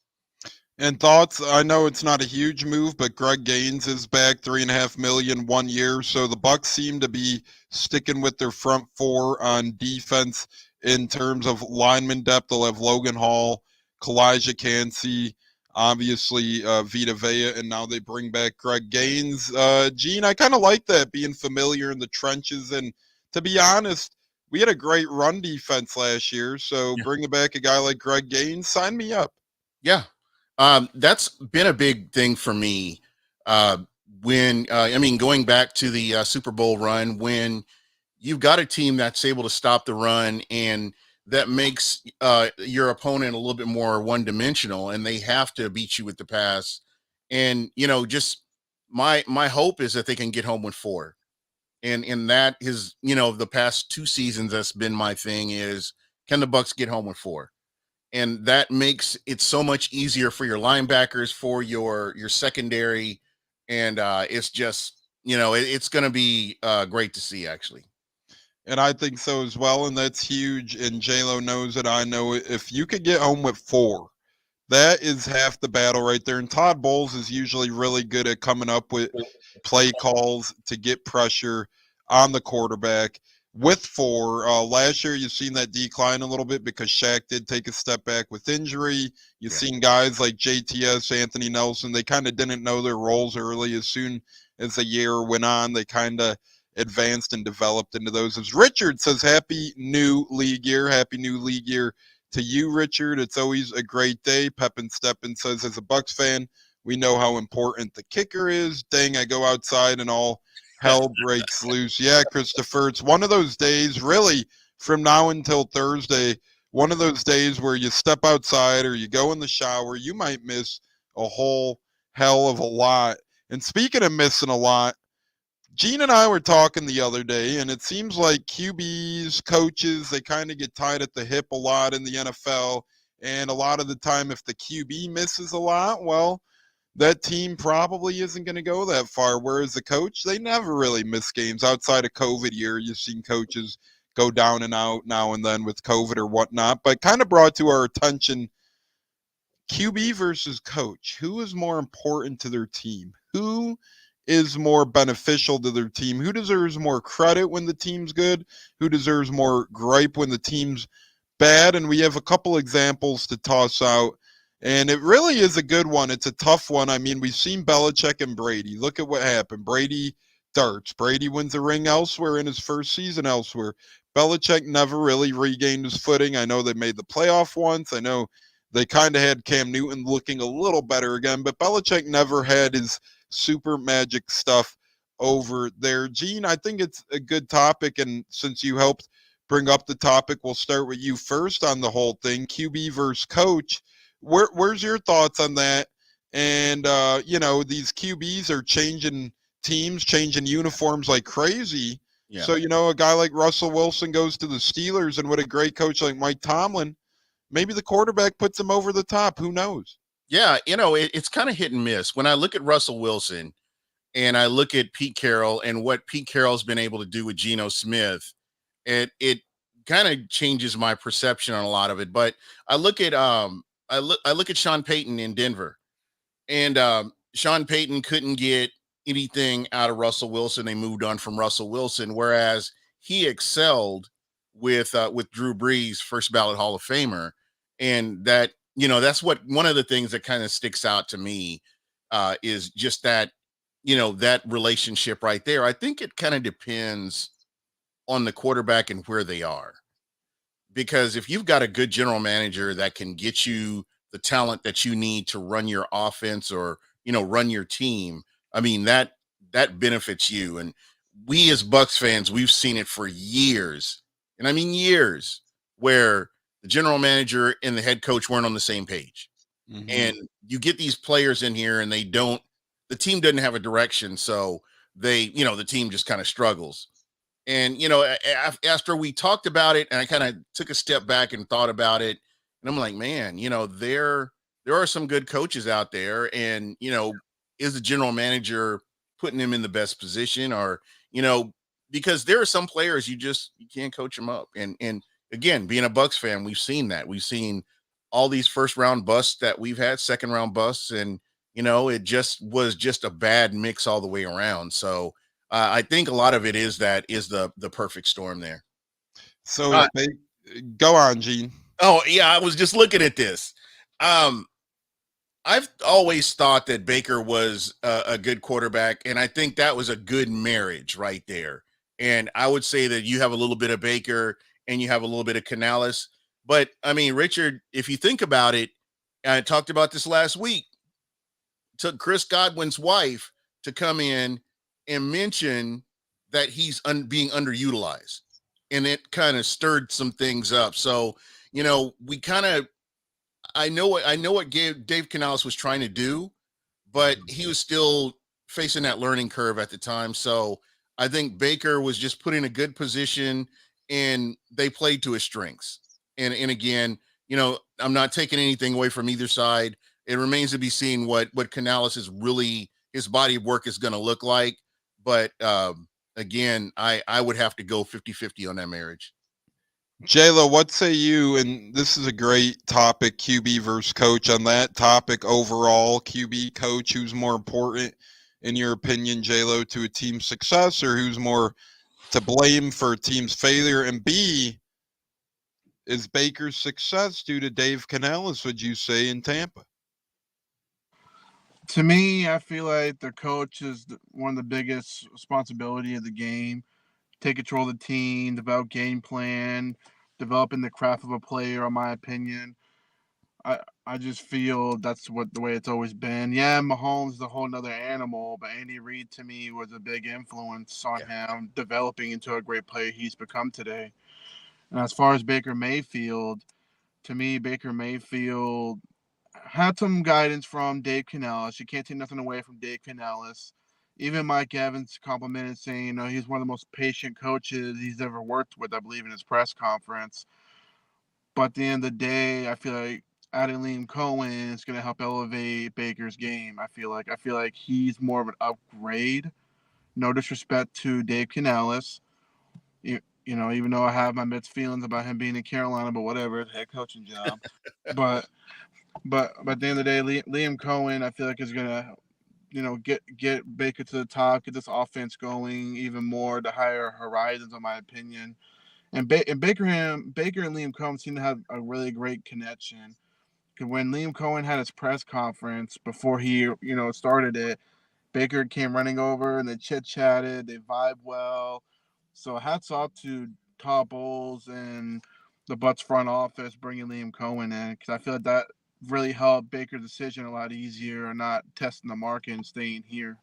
And thoughts? I know it's not a huge move, but Greg Gaines is back, $3.5 million 1 year. So the Bucs seem to be sticking with their front four on defense in terms of lineman depth. They'll have Logan Hall, Kalijah Cansey, obviously Vita Vea, and now they bring back Greg Gaines. Gene, I kind of like that, being familiar in the trenches. And to be honest, we had a great run defense last year. So bringing back a guy like Greg Gaines, sign me up. Yeah. That's been a big thing for me. Going back to the Super Bowl run, when you've got a team that's able to stop the run and that makes your opponent a little bit more one-dimensional, and they have to beat you with the pass. And, just my hope is that they can get home with 4. And that is, the past 2 seasons, that's been my thing is, can the Bucs get home with 4? And that makes it so much easier for your linebackers, for your secondary. And it's just, it's going to be great to see, actually. And I think so as well. And that's huge. And J-Lo knows it. I know it. If you could get home with 4, that is half the battle right there. And Todd Bowles is usually really good at coming up with play calls to get pressure on the quarterback. With 4, last year you've seen that decline a little bit because Shaq did take a step back with injury. You've seen guys like JTS, Anthony Nelson, they kind of didn't know their roles early. As soon as the year went on, they kind of advanced and developed into those. As Richard says, happy new league year to you, Richard. It's always a great day. Pepin Steppen says, as a Bucs fan, we know how important the kicker is. Dang, I go outside and all hell breaks loose. Yeah, Christopher, it's one of those days, really, from now until Thursday, one of those days where you step outside or you go in the shower, you might miss a whole hell of a lot. And speaking of missing a lot, Gene and I were talking the other day, and it seems like QBs, coaches, they kind of get tied at the hip a lot in the NFL. And a lot of the time, if the QB misses a lot, well, that team probably isn't going to go that far. Whereas the coach, they never really miss games outside of COVID year. You've seen coaches go down and out now and then with COVID or whatnot, but kind of brought to our attention QB versus coach. Who is more important to their team? Who is more beneficial to their team? Who deserves more credit when the team's good? Who deserves more gripe when the team's bad? And we have a couple examples to toss out. And it really is a good one. It's a tough one. I mean, we've seen Belichick and Brady. Look at what happened. Brady darts. Brady wins a ring elsewhere in his first season elsewhere. Belichick never really regained his footing. I know they made the playoff once. I know they kind of had Cam Newton looking a little better again, but Belichick never had his super magic stuff over there. Gene, I think it's a good topic, and since you helped bring up the topic, we'll start with you first on the whole thing, QB versus coach. Where's your thoughts on that? And, these QBs are changing teams, changing uniforms like crazy. Yeah. So, a guy like Russell Wilson goes to the Steelers, and with a great coach like Mike Tomlin, maybe the quarterback puts him over the top. Who knows? Yeah, it's kind of hit and miss. When I look at Russell Wilson and I look at Pete Carroll and what Pete Carroll's been able to do with Geno Smith, it kind of changes my perception on a lot of it. But I look at I look at Sean Payton in Denver, and Sean Payton couldn't get anything out of Russell Wilson. They moved on from Russell Wilson, whereas he excelled with Drew Brees, first ballot Hall of Famer, and that that's what one of the things that kind of sticks out to me is just that that relationship right there. I think it kind of depends on the quarterback and where they are. Because if you've got a good general manager that can get you the talent that you need to run your offense or, run your team, I mean, that benefits you. And we as Bucs fans, we've seen it for years. And I mean, years where the general manager and the head coach weren't on the same page. Mm-hmm. And you get these players in here and the team doesn't have a direction. So the team just kind of struggles. And, after we talked about it and I kind of took a step back and thought about it, and I'm like, man, there are some good coaches out there. And, is the general manager putting him in the best position, or, because there are some players you can't coach them up. And again, being a Bucs fan, we've seen that. We've seen all these first round busts that we've had, second round busts, and it just was just a bad mix all the way around. So I think a lot of it is the perfect storm there. So go on, Gene. Oh yeah, I was just looking at this. I've always thought that Baker was a good quarterback, and I think that was a good marriage right there. And I would say that you have a little bit of Baker and you have a little bit of Canales. But, I mean, Richard, if you think about it, I talked about this last week, took Chris Godwin's wife to come in and mention that he's being underutilized. And it kind of stirred some things up. So, we kind of, I know what Dave Canales was trying to do, but he was still facing that learning curve at the time. So I think Baker was just put in a good position, and they played to his strengths. And again, I'm not taking anything away from either side. It remains to be seen what Canales is really, his body of work is going to look like. But again, I would have to go 50-50 on that marriage. J-Lo, what say you? And this is a great topic, QB versus coach. On that topic, overall, QB coach, who's more important, in your opinion, J-Lo, to a team's success, or who's more to blame for a team's failure? And B, is Baker's success due to Dave Canales, would you say, in Tampa? To me, I feel like the coach is one of the biggest responsibility of the game. Take control of the team, develop game plan, developing the craft of a player, in my opinion. I just feel that's the way it's always been. Yeah, Mahomes is a whole nother animal, but Andy Reid to me was a big influence on him developing into a great player he's become today. And as far as Baker Mayfield, to me, Baker Mayfield had some guidance from Dave Canales. You can't take nothing away from Dave Canales. Even Mike Evans complimented, saying, he's one of the most patient coaches he's ever worked with, I believe, in his press conference. But at the end of the day, I feel like adding Liam Cohen is going to help elevate Baker's game. I feel like he's more of an upgrade. No disrespect to Dave Canales. Even though I have my mixed feelings about him being in Carolina, but whatever, head coaching job. but at the end of the day, Liam Cohen, I feel like is going to get Baker to the top, get this offense going even more to higher horizons, in my opinion. And Baker and Liam Cohen seem to have a really great connection. Because when Liam Cohen had his press conference before he, started it, Baker came running over and they chit-chatted, they vibe well. So hats off to Todd Bowles and the Bucs front office bringing Liam Cohen in, because I feel like that really helped Baker's decision a lot easier and not testing the market and staying here.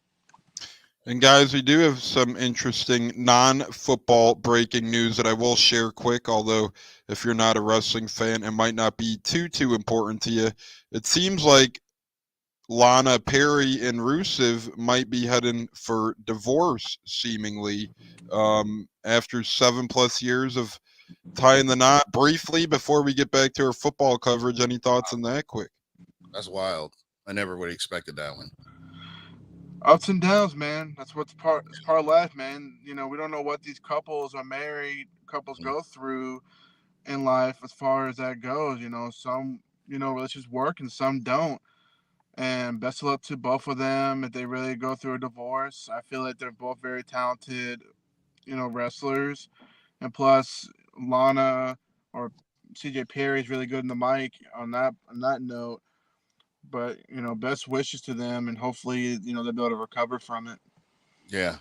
And guys, we do have some interesting non-football breaking news that I will share quick, although if you're not a wrestling fan, it might not be too important to you. It seems like Lana, Perry, and Rusev might be heading for divorce, seemingly, after 7+ years of tying the knot. Briefly, before we get back to our football coverage, any thoughts on that quick? That's wild. I never would have expected that one. Ups and downs, man. That's what's part of life, man. We don't know what these couples or married couples go through in life as far as that goes. Some, relationships work and some don't. And best of luck to both of them if they really go through a divorce. I feel like they're both very talented, wrestlers. And plus, Lana or CJ Perry is really good in the mic on that note. But, best wishes to them, and hopefully, they'll be able to recover from it. Yeah.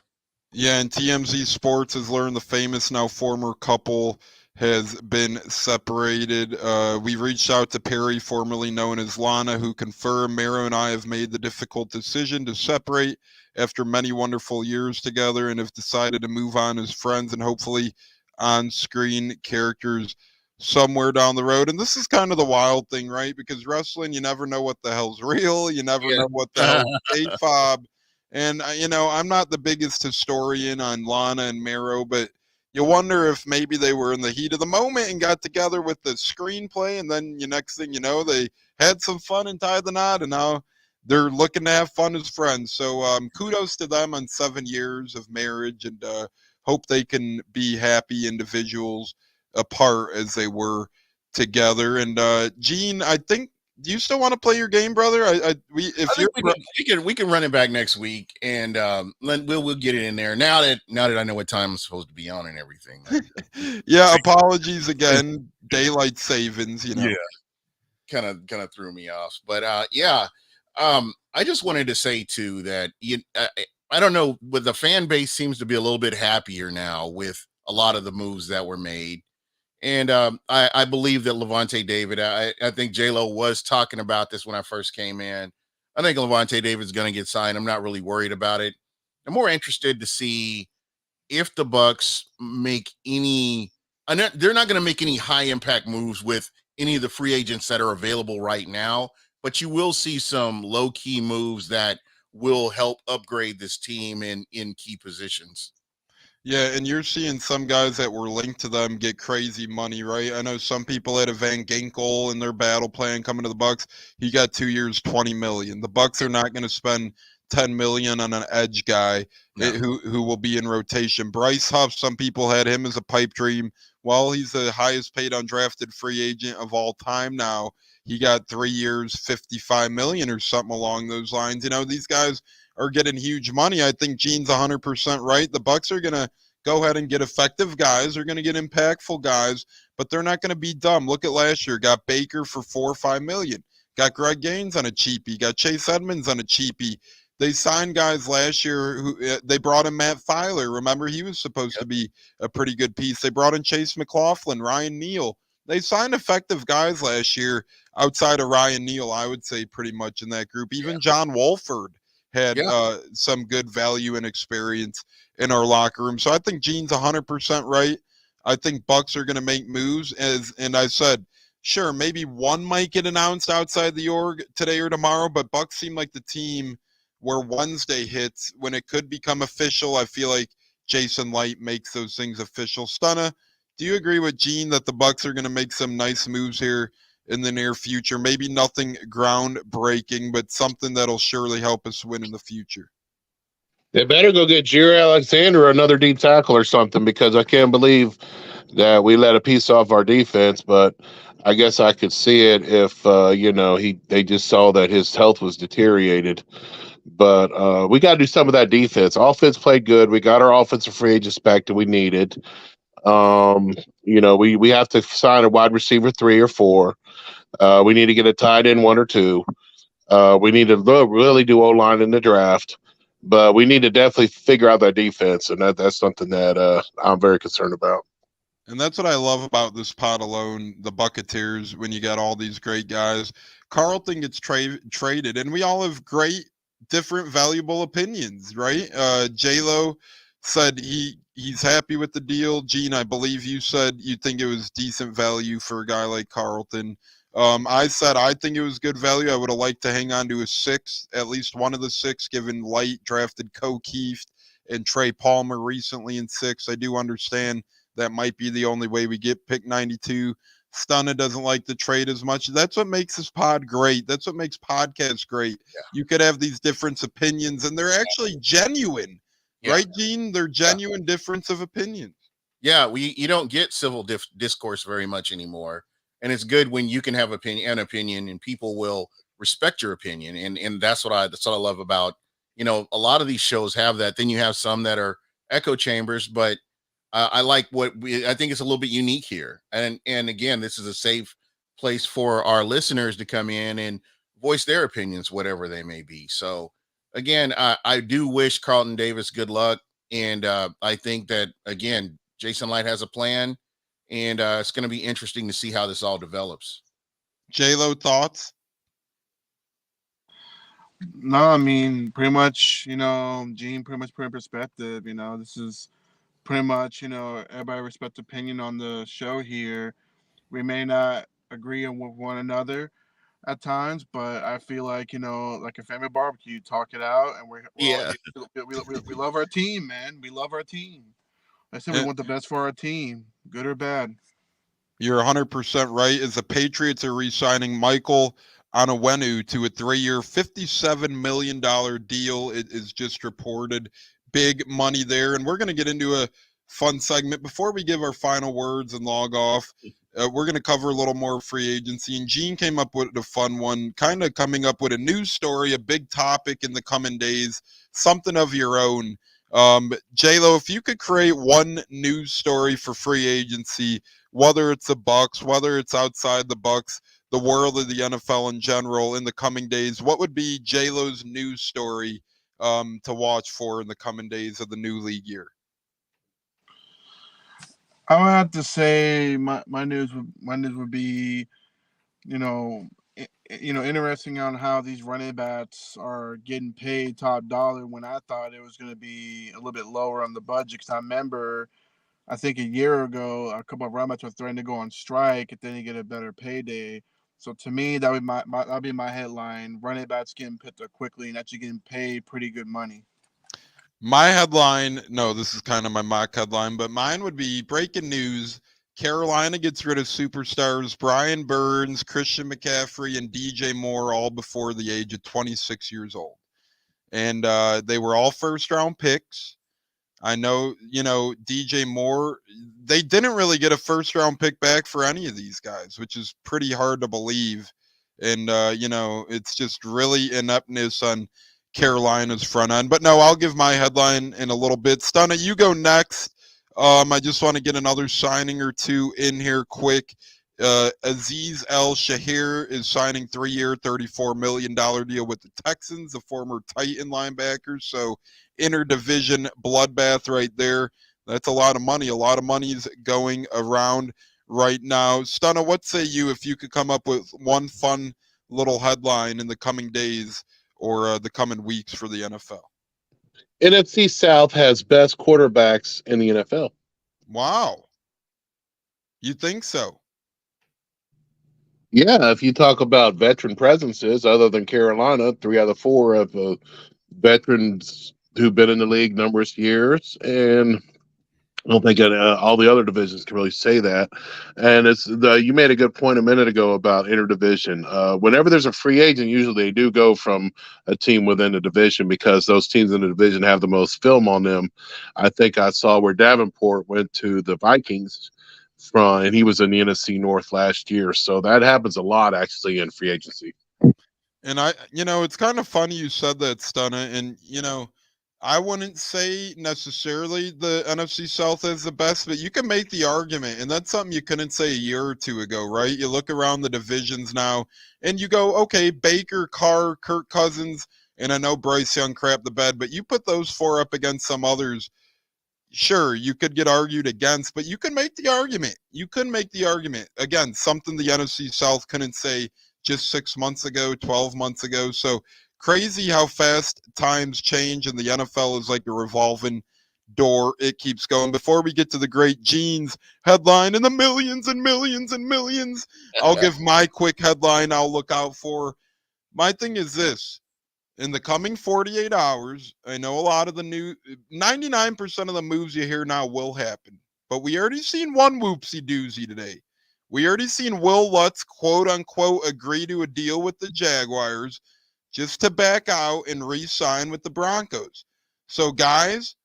Yeah, and TMZ Sports has learned the famous, now former couple has been separated. We reached out to Perry, formerly known as Lana, who confirmed Mero and I have made the difficult decision to separate after many wonderful years together and have decided to move on as friends and hopefully on-screen characters somewhere down the road. And this is kind of the wild thing, right? Because wrestling, you never know what the hell's real. You never know what the hell's fake fob. And, I'm not the biggest historian on Lana and Mero, but you wonder if maybe they were in the heat of the moment and got together with the screenplay, and then next thing you know, they had some fun and tied the knot, and now they're looking to have fun as friends. So kudos to them on 7 years of marriage, and hope they can be happy individuals apart as they were together. And Gene, I think, do you still want to play your game, brother? I think we can run it back next week, and we'll get it in there now that I know what time I'm supposed to be on and everything. Yeah, apologies again. Daylight savings, you know. Yeah, kind of threw me off, but I just wanted to say too that I don't know, but the fan base seems to be a little bit happier now with a lot of the moves that were made. And I believe that Levante David, I think J-Lo was talking about this when I first came in. I think Levante David's going to get signed. I'm not really worried about it. I'm more interested to see if the Bucs make any. They're not going to make any high impact moves with any of the free agents that are available right now, but you will see some low key moves that will help upgrade this team in key positions. Yeah, and you're seeing some guys that were linked to them get crazy money, right? I know some people had a Van Ginkel in their battle plan coming to the Bucs. He got 2 years, 20 million. The Bucs are not going to spend 10 million on an edge guy who will be in rotation. Bryce Huff, some people had him as a pipe dream. Well, he's the highest paid undrafted free agent of all time now. He got 3 years, 55 million or something along those lines. You know, these guys are getting huge money. I think Gene's 100% right. The Bucs are going to go ahead and get effective guys. They're going to get impactful guys, but they're not going to be dumb. Look at last year. Got Baker for 4 or 5 million. Got Greg Gaines on a cheapie. Got Chase Edmonds on a cheapie. They signed guys last year who they brought in Matt Filer. Remember, he was supposed to be a pretty good piece. They brought in Chase McLaughlin, Ryan Neal. They signed effective guys last year outside of Ryan Neal, I would say pretty much in that group. Even John Wolford had some good value and experience in our locker room. So I think Gene's 100% right. I think Bucs are going to make moves. And I said, sure, maybe one might get announced outside the org today or tomorrow, but Bucs seem like the team where Wednesday hits when it could become official. I feel like Jason Light makes those things official. Stunna, do you agree with Gene that the Bucs are going to make some nice moves here in the near future? Maybe nothing groundbreaking, but something that'll surely help us win in the future. They better go get Jair Alexander or another deep tackle or something, because I can't believe that we let a piece off our defense. But I guess I could see it if they just saw that his health was deteriorated. But we got to do some of that defense. Offense played good. We got our offensive free agents back that we needed. We have to sign a wide receiver 3 or 4. We need to get a tight end 1 or 2. We need to really do O-line in the draft, but we need to definitely figure out that defense, and that's something that I'm very concerned about. And that's what I love about this pot alone, the Buccaneers, when you got all these great guys. Carlton gets traded, and we all have great, different, valuable opinions, right? J-Lo said he's happy with the deal. Gene, I believe you said you think it was decent value for a guy like Carlton. I said I think it was good value. I would have liked to hang on to a 6, at least one of the 6, given Light drafted Keith and Trey Palmer recently in 6. I do understand that might be the only way we get pick 92. Stunna doesn't like the trade as much. That's what makes this pod great. That's what makes podcasts great. Yeah. You could have these different opinions, and they're actually genuine. Yeah. Right, Gene? They're genuine difference of opinions. Yeah, you don't get civil discourse very much anymore. And it's good when you can have an opinion and people will respect your opinion. And that's what I love about, a lot of these shows have that. Then you have some that are echo chambers, but I like I think it's a little bit unique here. And again, this is a safe place for our listeners to come in and voice their opinions, whatever they may be. So again, I do wish Carlton Davis good luck. And I think that, again, Jason Light has a plan, and it's going to be interesting to see how this all develops. J-Lo, thoughts? No, I mean, pretty much, Gene pretty much put in perspective. This is pretty much, everybody respects opinion on the show here. We may not agree with one another at times, but I feel like, like a family barbecue, talk it out, and we love our team, man. We love our team. I said we want the best for our team, good or bad. You're 100% right. As the Patriots are re-signing Michael Onwenu to a 3-year, $57 million deal. It is just reported. Big money there. And we're going to get into a fun segment. Before we give our final words and log off, we're going to cover a little more free agency. And Gene came up with a fun one, kind of coming up with a news story, a big topic in the coming days, something of your own. J-Lo, if you could create one news story for free agency, whether it's the Bucs, whether it's outside the Bucs, the world of the NFL in general in the coming days, what would be J-Lo's news story to watch for in the coming days of the new league year? I would have to say my news would be, interesting on how these running backs are getting paid top dollar when I thought it was going to be a little bit lower on the budget. Because I remember, I think a year ago, a couple of running backs were threatening to go on strike if they didn't get a better payday. So to me, that would that'd be my headline: running backs getting picked up quickly and actually getting paid pretty good money. My headline, no, this is kind of my mock headline, but mine would be breaking news. Carolina gets rid of superstars Brian Burns, Christian McCaffrey, and DJ Moore all before the age of 26 years old. And they were all first-round picks. I know, DJ Moore, they didn't really get a first-round pick back for any of these guys, which is pretty hard to believe. And, it's just really ineptness on Carolina's front end. But no, I'll give my headline in a little bit. Stunna, you go next. I just want to get another signing or two in here quick. Azeez El-Shahir is signing 3-year, $34 million deal with the Texans, the former Titan linebacker. So interdivision bloodbath right there. That's a lot of money. A lot of money's going around right now. Stunna, what say you if you could come up with one fun little headline in the coming days or the coming weeks for the NFL? NFC South has best quarterbacks in the NFL. Wow. You think so? Yeah, if you talk about veteran presences, other than Carolina, 3 out of 4 of veterans who've been in the league numerous years, and I don't think all the other divisions can really say that. And you made a good point a minute ago about interdivision. Whenever there's a free agent, usually they do go from a team within the division because those teams in the division have the most film on them. I think I saw where Davenport went to the Vikings and he was in the NFC North last year. So that happens a lot actually in free agency. And it's kind of funny you said that, Stunna. And, I wouldn't say necessarily the NFC South is the best, but you can make the argument. And that's something you couldn't say a year or two ago, right? You look around the divisions now and you go, okay, Baker, Carr, Kirk Cousins, and I know Bryce Young crapped the bed, but you put those 4 up against some others. Sure, you could get argued against, but you can make the argument. You can make the argument. Again, something the NFC South couldn't say just 6 months ago, 12 months ago. So crazy how fast times change, and the NFL is like a revolving door. It keeps going. Before we get to the great Gene's headline and the millions and millions and millions, I'll give my quick headline I'll look out for. My thing is this. In the coming 48 hours, I know a lot of the 99% of the moves you hear now will happen. But we already seen one whoopsie doozy today. We already seen Will Lutz, quote unquote, agree to a deal with the Jaguars just to back out and re-sign with the Broncos. So guys,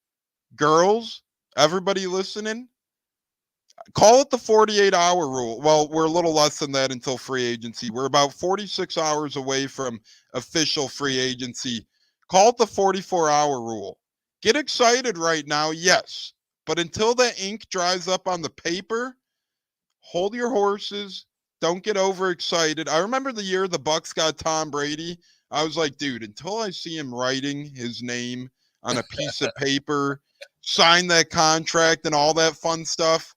girls, everybody listening, call it the 48-hour rule. Well, we're a little less than that until free agency. We're about 46 hours away from official free agency. Call it the 44-hour rule. Get excited right now, yes. But until that ink dries up on the paper, hold your horses. Don't get overexcited. I remember the year the Bucs got Tom Brady. I was like, dude, until I see him writing his name on a piece of paper, sign that contract and all that fun stuff,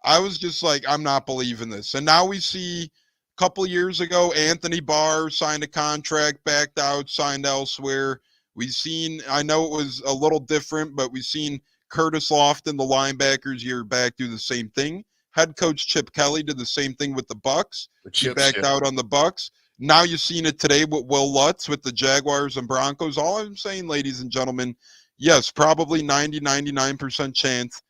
I was just like, I'm not believing this. And now we see a couple years ago, Anthony Barr signed a contract, backed out, signed elsewhere. We've seen, I know it was a little different, but we've seen Curtis Lofton, the linebackers year back, do the same thing. Head coach Chip Kelly did the same thing with the Bucs. He backed out on the Bucs. Now you've seen it today with Will Lutz with the Jaguars and Broncos. All I'm saying, ladies and gentlemen, yes, probably 99% chance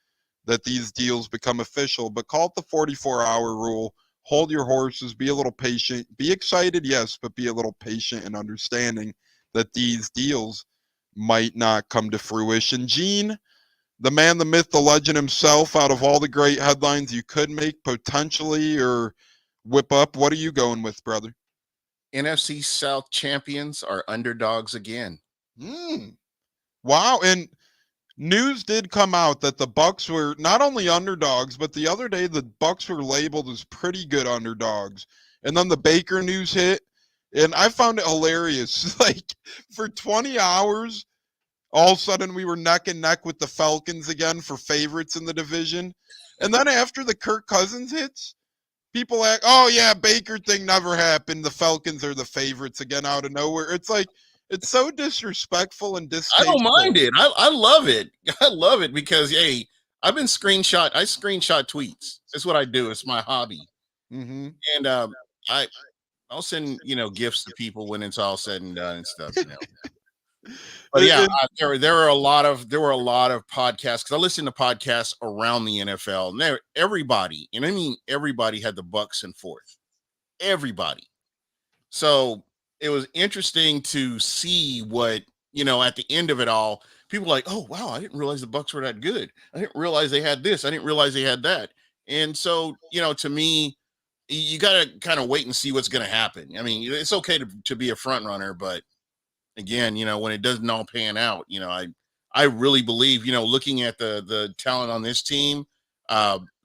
that these deals become official, but call it the 44-hour rule. hold your horses, be a little patient, be excited, yes, but be a little patient and understanding that these deals might not come to fruition. Gene, the man, the myth, the legend himself, out of all the great headlines you could make potentially or whip up, what are you going with, brother? NFC South champions are underdogs again. Wow. And news did come out that the Bucs were not only underdogs, but the other day the Bucs were labeled as pretty good underdogs. And then the Baker news hit, and I found it hilarious. Like, for 20 hours, all of a sudden we were neck and neck with the Falcons again for favorites in the division. And then after the Kirk Cousins hits, people act, oh yeah, Baker thing never happened. The Falcons are the favorites again out of nowhere. It's like, it's so disrespectful and I distasteful. don't mind it. I love it. I love it because, hey, I screenshot tweets. That's what I do. It's my hobby. Mm-hmm. And I'll send, gifts to people when it's all said and done and stuff, But yeah, there were a lot of podcasts, because I listen to podcasts around the NFL, and everybody had the Bucs in fourth. Everybody. So it was interesting to see what, at the end of it all, people were like, oh wow, I didn't realize the Bucs were that good. I didn't realize they had this. I didn't realize they had that. And so, to me, you got to kind of wait and see what's going to happen. I mean, it's okay to be a front runner, but again, when it doesn't all pan out, I really believe, looking at the talent on this team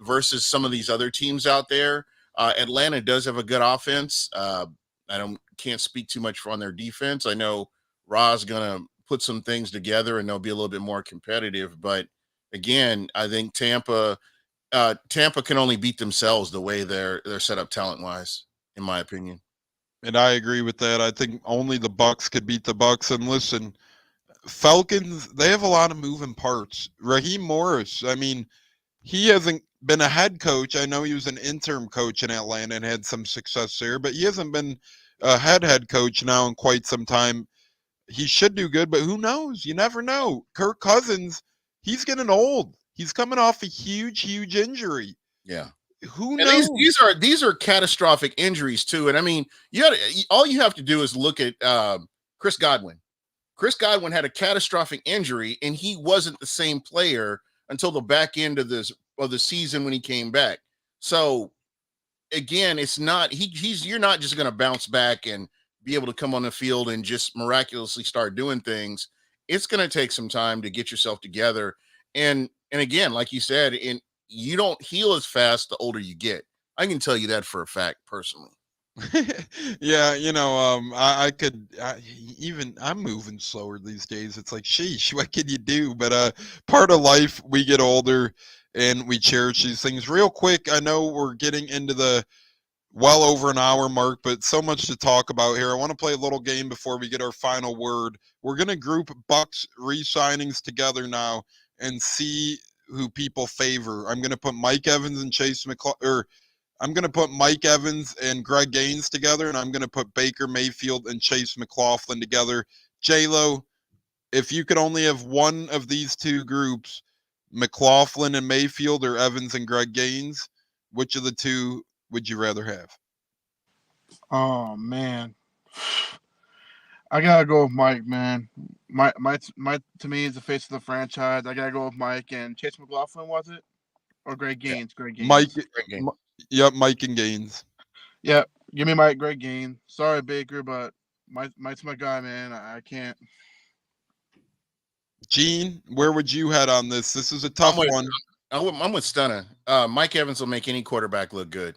versus some of these other teams out there, Atlanta does have a good offense. I can't speak too much on their defense. I know Ra's going to put some things together and they'll be a little bit more competitive. But again, I think Tampa can only beat themselves the way they're set up talent wise, in my opinion. And I agree with that. I think only the Bucs could beat the Bucs. And listen, Falcons, they have a lot of moving parts. Raheem Morris, I mean, he hasn't been a head coach. I know he was an interim coach in Atlanta and had some success there, but he hasn't been a head coach now in quite some time. He should do good, but who knows? You never know. Kirk Cousins, he's getting old. He's coming off a huge injury. Yeah. Who knows? These are catastrophic injuries too. And I mean, all you have to do is look at Chris Godwin. Chris Godwin had a catastrophic injury, and he wasn't the same player until the back end of the season when he came back. So again, it's not you're not just going to bounce back and be able to come on the field and just miraculously start doing things. It's going to take some time to get yourself together. And again, like you said, you don't heal as fast the older you get. I can tell you that for a fact personally. Yeah, I'm moving slower these days. It's like, sheesh, what can you do? But part of life, we get older and we cherish these things. Real quick, I know we're getting into the well over an hour mark, but so much to talk about here. I want to play a little game before we get our final word. We're going to group Bucs re-signings together now and see who people favor. I'm going to put Mike Evans and I'm going to put Mike Evans and Greg Gaines together, and I'm going to put Baker Mayfield and Chase McLaughlin together. J-Lo, if you could only have one of these two groups, McLaughlin and Mayfield or Evans and Greg Gaines, which of the two would you rather have? Oh man, I gotta go with Mike, man. Mike to me is the face of the franchise. I gotta go with Mike and Chase McLaughlin, was it? Or Greg Gaines? Yeah. Greg Gaines. Yep, Mike and Gaines. Yep, give me Mike, Greg Gaines. Sorry, Baker, but Mike's my guy, man. I can't. Gene, where would you head on this? This is a tough one. I'm with Stunner. Mike Evans will make any quarterback look good.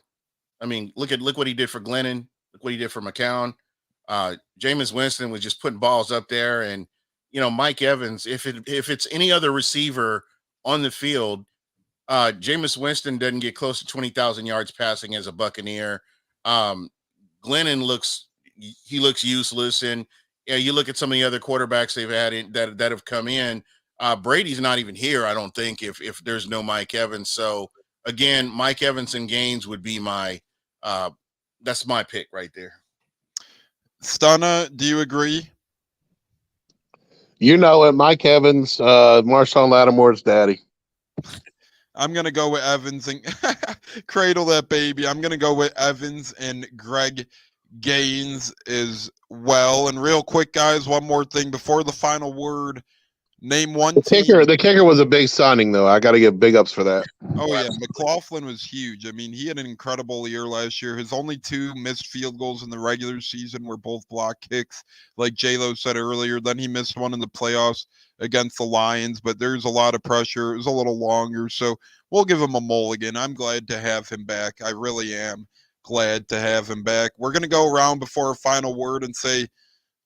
I mean, look what he did for Glennon. Look what he did for McCown. Jameis Winston was just putting balls up there, and Mike Evans. If it's any other receiver on the field, Jameis Winston doesn't get close to 20,000 yards passing as a Buccaneer. Glennon looks useless, and you look at some of the other quarterbacks they've had that have come in. Brady's not even here, I don't think, if there's no Mike Evans. So again, Mike Evans and Gaines would be my that's my pick right there. Stunna, do you agree? You know it, Mike Evans, Marshawn Lattimore's daddy. I'm gonna go with Evans, and Cradle that baby. I'm going to go with Evans and Greg Gaines as well. And real quick, guys, one more thing before the final word. Name one team. The kicker was a big signing, though. I got to give big ups for that. Oh, yeah. McLaughlin was huge. I mean, he had an incredible year last year. His only 2 missed field goals in the regular season were both block kicks, like J-Lo said earlier. Then he missed one in the playoffs against the Lions, but there's a lot of pressure. It was a little longer, so we'll give him a mulligan. I'm glad to have him back. I really am glad to have him back. We're going to go around before our final word and say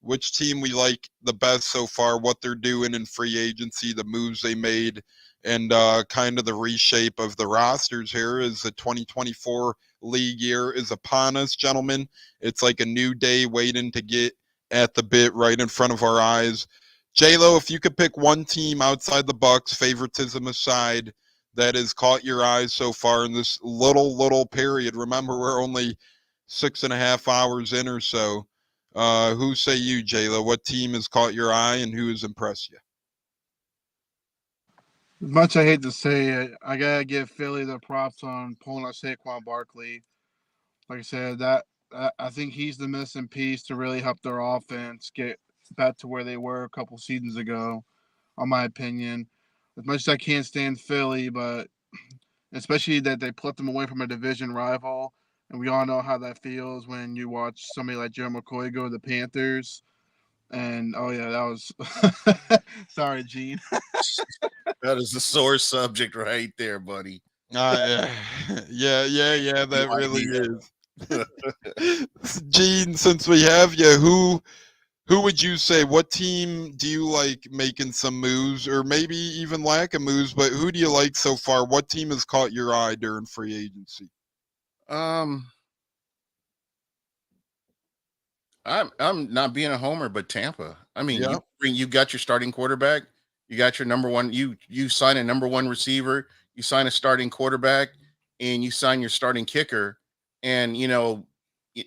which team we like the best so far, what they're doing in free agency, the moves they made, and kind of the reshape of the rosters here as the 2024 league year is upon us, gentlemen. It's like a new day waiting to get at the bit right in front of our eyes. J-Lo, if you could pick one team outside the Bucs, favoritism aside, that has caught your eyes so far in this little period. Remember, we're only 6.5 hours in or so. Who say you, J-Lo? What team has caught your eye and who has impressed you? As much I hate to say it, I gotta give Philly the props on pulling out Saquon Barkley. Like I said, that I think he's the missing piece to really help their offense get back to where they were a couple seasons ago, in my opinion. As much as I can't stand Philly, but especially that they put them away from a division rival, and we all know how that feels when you watch somebody like Joe McCoy go to the Panthers. And oh yeah, that was sorry, Gene. That is a sore subject right there, buddy. Yeah, that really is. Gene, since we have you, who would you say, what team do you like making some moves, or maybe even lack of moves, but who do you like so far? What team has caught your eye during free agency? I'm not being a homer, but Tampa. I mean, Yeah. you got your starting quarterback, you got your number one, you sign a number one receiver, you sign a starting quarterback, and you sign your starting kicker, and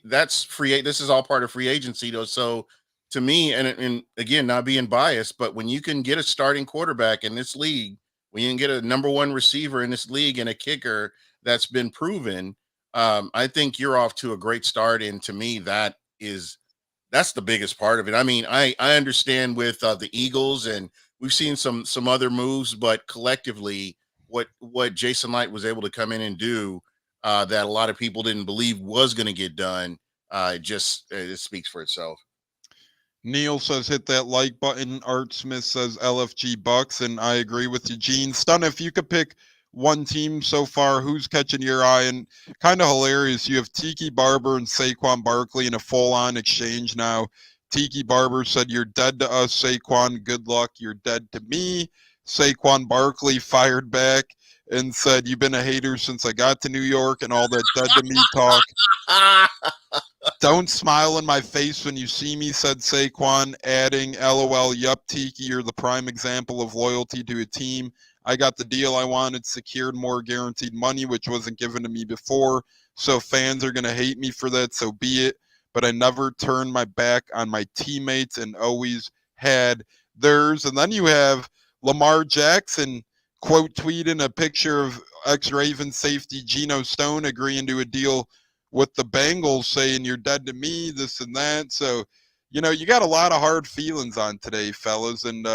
that's free. This is all part of free agency, though. So to me, and again, not being biased, but when you can get a starting quarterback in this league, when you can get a number one receiver in this league and a kicker that's been proven, I think you're off to a great start. And to me, that's the biggest part of it. I mean, I understand with the Eagles, and we've seen some other moves, but collectively, what Jason Light was able to come in and do that a lot of people didn't believe was going to get done, it speaks for itself. Neil says hit that like button. Art Smith says LFG Bucks, and I agree with you, Gene. Stun, if you could pick one team so far, who's catching your eye? And kind of hilarious, you have Tiki Barber and Saquon Barkley in a full-on exchange now. Tiki Barber said, "You're dead to us, Saquon. Good luck. You're dead to me." Saquon Barkley fired back and said, "You've been a hater since I got to New York," and all that dead to me talk. "Don't smile in my face when you see me," said Saquon, adding, "LOL, yup, Tiki, you're the prime example of loyalty to a team. I got the deal I wanted, secured more guaranteed money, which wasn't given to me before. So fans are going to hate me for that, so be it. But I never turned my back on my teammates and always had theirs." And then you have Lamar Jackson quote tweeting a picture of ex-Raven safety Geno Stone agreeing to a deal with the Bengals, saying, "You're dead to me," this and that. So, you got a lot of hard feelings on today, fellas, and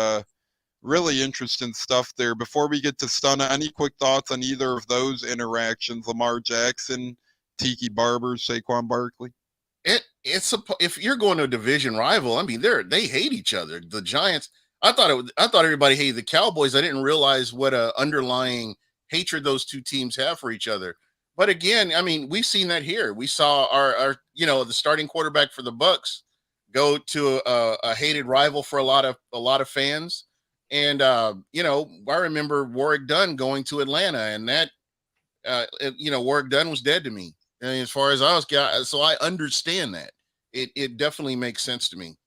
really interesting stuff there. Before we get to Stunna, any quick thoughts on either of those interactions? Lamar Jackson, Tiki Barber, Saquon Barkley? If you're going to a division rival, I mean, they hate each other. The Giants, I thought everybody hated the Cowboys. I didn't realize what a underlying hatred those two teams have for each other. But again, I mean, we've seen that here. We saw our the starting quarterback for the Bucs go to a hated rival for a lot of fans. And I remember Warwick Dunn going to Atlanta, and that Warwick Dunn was dead to me. And as far as I was, so I understand that. It definitely makes sense to me.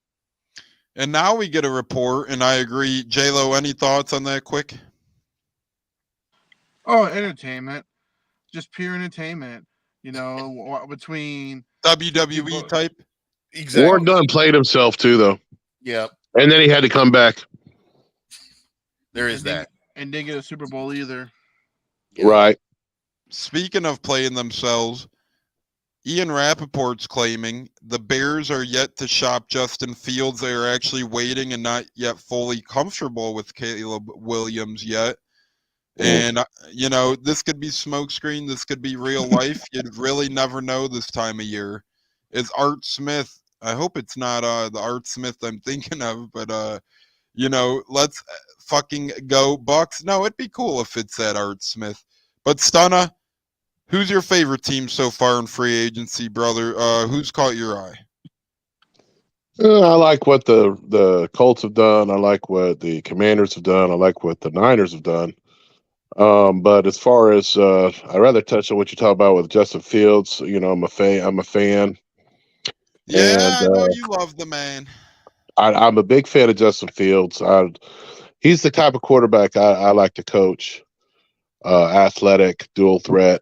And now we get a report, and I agree. J-Lo, any thoughts on that quick? Oh, entertainment. Just pure entertainment, between WWE type? Exactly. Warwick Dunn played himself too, though. Yeah. And then he had to come back. There is that. And didn't get a Super Bowl either. Yeah. Right. speaking of playing themselves, Ian Rappaport's claiming the Bears are yet to shop Justin Fields. They are actually waiting and not yet fully comfortable with Caleb Williams yet. And, this could be smokescreen. This could be real life. You'd really never know this time of year. Is Art Smith, I hope it's not the Art Smith I'm thinking of, but, let's fucking go Bucs. No, it'd be cool if it's that Art Smith. But Stunna, who's your favorite team so far in free agency, brother? Who's caught your eye? I like what the Colts have done. I like what the Commanders have done. I like what the Niners have done. But as far as I'd rather touch on what you talk about with Justin Fields. I'm a fan. Yeah, And I know you love the man. I'm a big fan of Justin Fields. He's the type of quarterback I like to coach. Athletic, dual threat,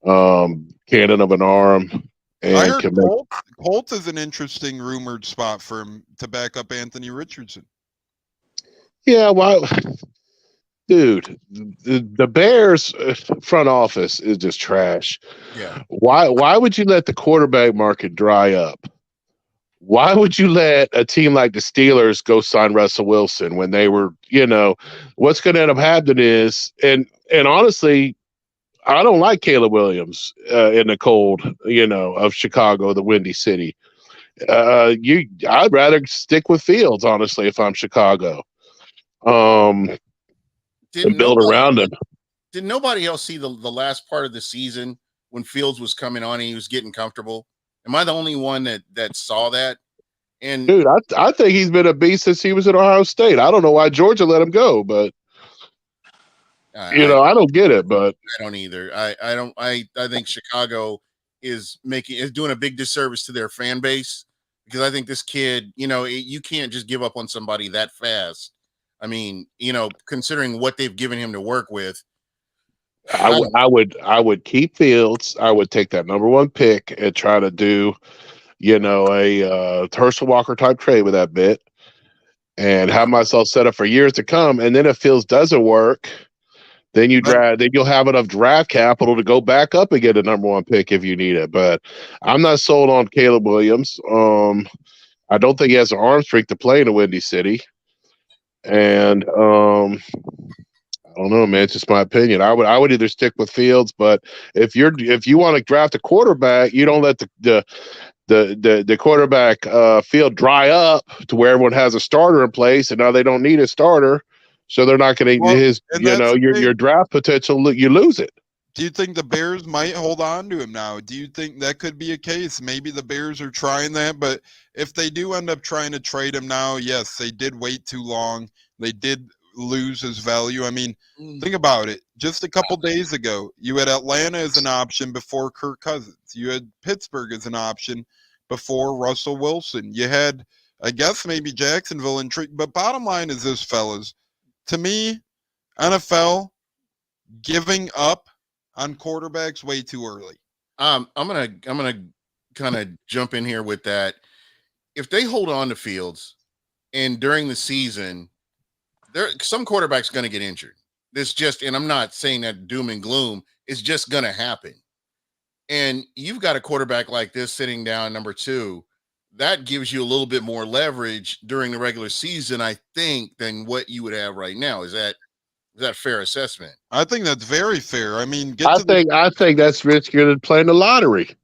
cannon of an arm, I and heard Colts is an interesting rumored spot for him to back up Anthony Richardson. Yeah, well, dude, the Bears front office is just trash. Yeah. Why would you let the quarterback market dry up? Why would you let a team like the Steelers go sign Russell Wilson when they were, what's going to end up happening is, and honestly, I don't like Caleb Williams in the cold, of Chicago, the Windy City. I'd rather stick with Fields, honestly, if I'm Chicago. And build around him. Did nobody else see the last part of the season when Fields was coming on and he was getting comfortable? Am I the only one that saw that? And dude, I think he's been a beast since he was at Ohio State. I don't know why Georgia let him go, but I don't get it. But I don't either. I think Chicago is doing a big disservice to their fan base, because I think this kid, you can't just give up on somebody that fast. I mean, considering what they've given him to work with. I would keep Fields. I would take that number 1 pick and try to do, a Herschel Walker type trade with that bit, and have myself set up for years to come. And then if Fields doesn't work, then you'll have enough draft capital to go back up and get a number 1 pick if you need it. But I'm not sold on Caleb Williams. I don't think he has an arm strength to play in a Windy City. And I don't know, man. It's just my opinion. I would either stick with Fields, but if you want to draft a quarterback, you don't let the quarterback field dry up to where everyone has a starter in place, and now they don't need a starter, so they're not going to your draft potential. You lose it. Do you think the Bears might hold on to him now? Do you think that could be a case? Maybe the Bears are trying that, but if they do end up trying to trade him now, yes, they did wait too long. They did lose his value. I mean, think about it. Just a couple days ago, you had Atlanta as an option before Kirk Cousins. You had Pittsburgh as an option before Russell Wilson. You had, I guess, maybe Jacksonville but bottom line is this, fellas. To me, NFL giving up on quarterbacks way too early. I'm gonna kind of jump in here with that. If they hold on to Fields, and during the season, some quarterback's going to get injured. And I'm not saying that doom and gloom, is just going to happen. And you've got a quarterback like this sitting down number 2, that gives you a little bit more leverage during the regular season, I think, than what you would have right now. Is that fair assessment? I think that's very fair. I mean, I think that's riskier than playing the lottery.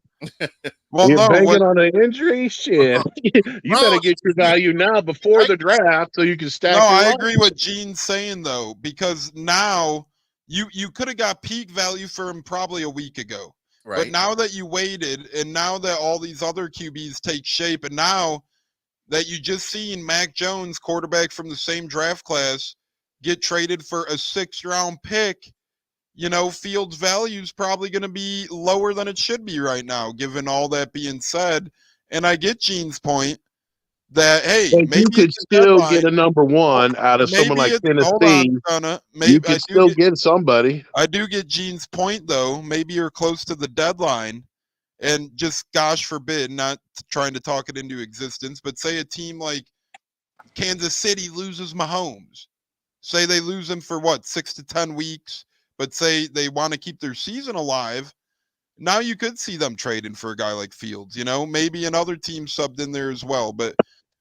Well, you're banking on an injury, shit. You better get your value now before the draft so you can stack. No, I agree with Gene's saying though, because now you could have got peak value for him probably a week ago. Right. But now that you waited, and now that all these other QBs take shape, and now that you just seen Mac Jones, quarterback from the same draft class, get traded for a 6th-round pick, Fields' value is probably going to be lower than it should be right now, given all that being said. And I get Gene's point that, hey, maybe you could still get a number 1 out of someone like Tennessee. You could still get somebody. I do get Gene's point, though. Maybe you're close to the deadline, and just, gosh forbid, not trying to talk it into existence, but say a team like Kansas City loses Mahomes. Say they lose him for, 6 to 10 weeks. but say they want to keep their season alive, now you could see them trading for a guy like Fields, maybe another team subbed in there as well. But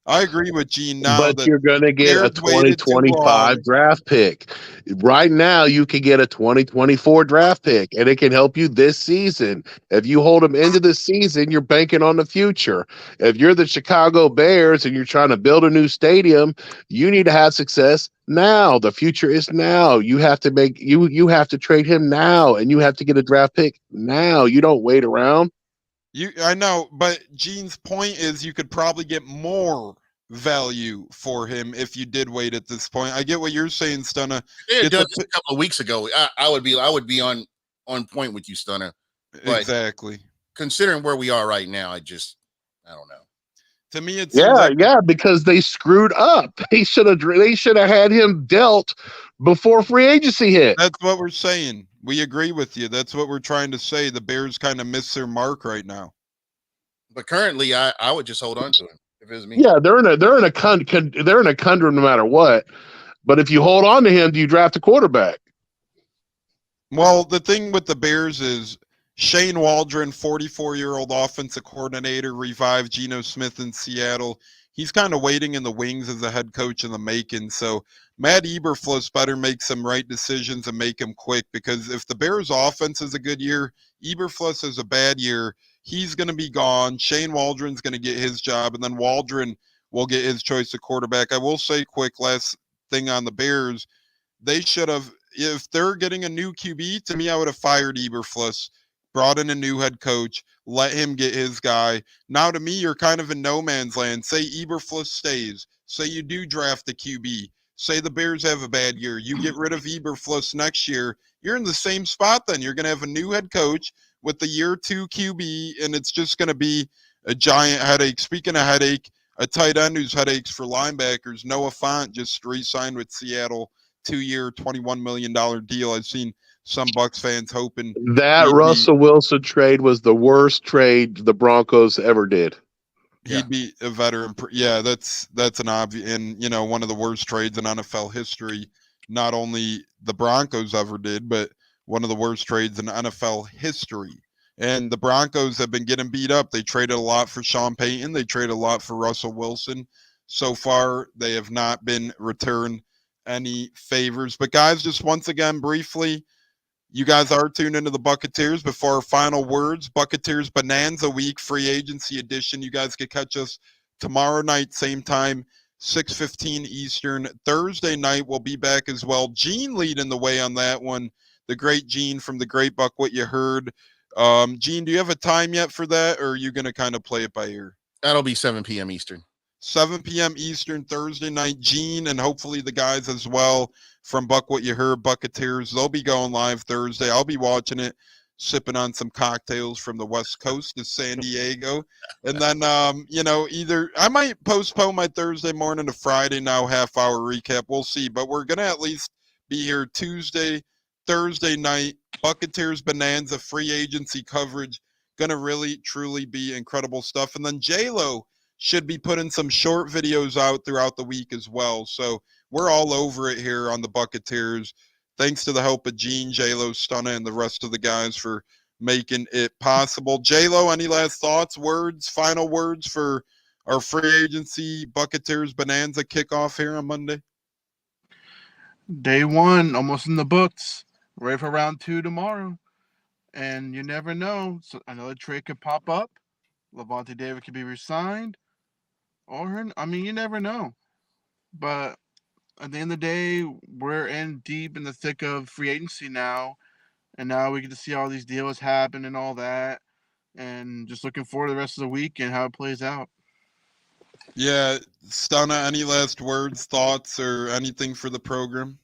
I agree with Gene now But that you're going to get a Bears waited too long. 2025 draft pick. Right now, you can get a 2024 draft pick, and it can help you this season. If you hold them into the season, you're banking on the future. If you're the Chicago Bears and you're trying to build a new stadium, you need to have success now. The future is now. You have to you have to trade him now, and you have to get a draft pick now. You don't wait around. I know, but Gene's point is you could probably get more value for him if you did wait at this point. I get what you're saying, Stunna. They had done this a couple of weeks ago. I would be on point with you, Stunner. But exactly. Considering where we are right now, I don't know. To me, it seems because they screwed up. They should have had him dealt before free agency hit. That's what we're saying. We agree with you. That's what we're trying to say. The Bears kind of miss their mark right now. But currently, I would just hold on to him if it was me. Yeah, they're in a conundrum no matter what. But if you hold on to him, do you draft a quarterback? Well, the thing with the Bears is Shane Waldron, 44-year-old offensive coordinator, revived Geno Smith in Seattle. He's kind of waiting in the wings as a head coach in the making. So Matt Eberflus better make some right decisions and make him quick, because if the Bears offense is a good year, Eberflus is a bad year, he's going to be gone. Shane Waldron's going to get his job, and then Waldron will get his choice of quarterback. I will say quick, last thing on the Bears, they should have, if they're getting a new QB, to me, I would have fired Eberflus, brought in a new head coach, let him get his guy. Now, to me, you're kind of in no man's land. Say Eberflus stays. Say you do draft the QB. Say the Bears have a bad year. You get rid of Eberflus next year. You're in the same spot then. You're going to have a new head coach with the year 2 QB, and it's just going to be a giant headache. Speaking of headache, a tight end who's headaches for linebackers, Noah Fant just re-signed with Seattle, 2-year, $21 million deal. I've seen some Bucs fans hoping that Russell Wilson trade was the worst trade the Broncos ever did. He'd be a veteran. Yeah, that's an obvious, and one of the worst trades in NFL history. Not only the Broncos ever did, but one of the worst trades in NFL history. And the Broncos have been getting beat up. They traded a lot for Sean Payton. They traded a lot for Russell Wilson. So far, they have not been returned any favors. But guys, just once again, briefly, you guys are tuned into the Buccaneers. Before our final words, Buccaneers Bonanza Week free agency edition. You guys can catch us tomorrow night, same time, 6:15 Eastern. Thursday night, we'll be back as well. Gene leading the way on that one. The great Gene from the Great Buck, What You Heard. Gene, do you have a time yet for that, or are you going to kind of play it by ear? That'll be 7 p.m. Eastern. 7 p.m. Eastern, Thursday night. Gene and hopefully the guys as well from Buck What You Heard, Buccaneers. They'll be going live Thursday. I'll be watching it, sipping on some cocktails from the West Coast of San Diego. And then, either I might postpone my Thursday morning to Friday now, half-hour recap. We'll see. But we're going to at least be here Tuesday, Thursday night, Buccaneers Bonanza free agency coverage. Going to really, truly be incredible stuff. And then J-Lo should be putting some short videos out throughout the week as well. So we're all over it here on the Buccaneers. Thanks to the help of Gene, J-Lo, Stunna, and the rest of the guys for making it possible. J-Lo, any last thoughts, final words for our free agency Buccaneers Bonanza kickoff here on Monday? Day 1, almost in the books. Ready for round 2 tomorrow. And you never know. So another trade could pop up. Levante David could be re-signed. Or, you never know. But at the end of the day, we're deep in the thick of free agency now. And now we get to see all these deals happen and all that. And just looking forward to the rest of the week and how it plays out. Yeah, Stunna, any last words, thoughts, or anything for the program?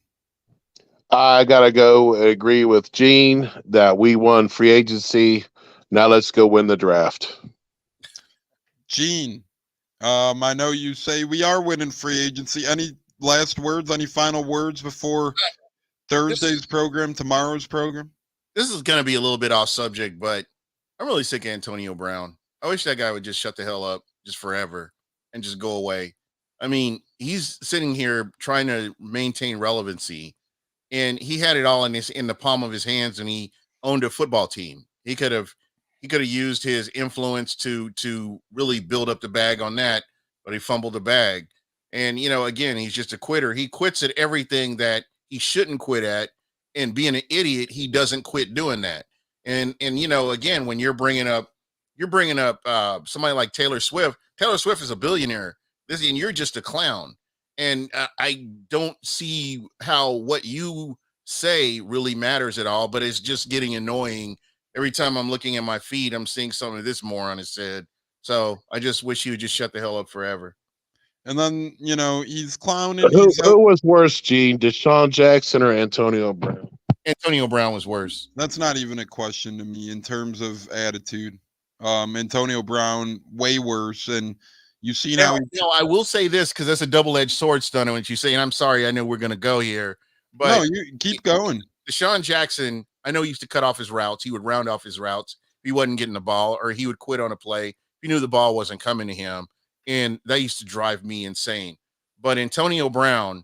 I gotta go agree with Gene that we won free agency. Now let's go win the draft. Gene, I know you say we are winning free agency. Any last words, any final words before Thursday's program, tomorrow's program? This is going to be a little bit off subject, but I'm really sick of Antonio Brown. I wish that guy would just shut the hell up just forever and just go away. He's sitting here trying to maintain relevancy, and he had it all in the palm of his hands, and he owned a football team. He could have used his influence to really build up the bag on that, but he fumbled the bag. And again, he's just a quitter. He quits at everything that he shouldn't quit at, and being an idiot, he doesn't quit doing that. And again, when you're bringing up somebody like Taylor Swift. Taylor Swift is a billionaire. And you're just a clown. And I don't see how what you say really matters at all, but it's just getting annoying. Every time I'm looking at my feed, I'm seeing something this moron has said. So I just wish he would just shut the hell up forever. And then, he's clowning. Who was worse, Gene? Deshaun Jackson or Antonio Brown? Antonio Brown was worse. That's not even a question to me in terms of attitude. Antonio Brown, way worse. And you see now. I will say this because that's a double-edged sword, Stunner. When you say, and I'm sorry, I know we're going to go here, but no, you keep going. Deshaun Jackson, I know he used to cut off his routes. He would round off his routes if he wasn't getting the ball, or he would quit on a play if he knew the ball wasn't coming to him. And that used to drive me insane. But Antonio Brown,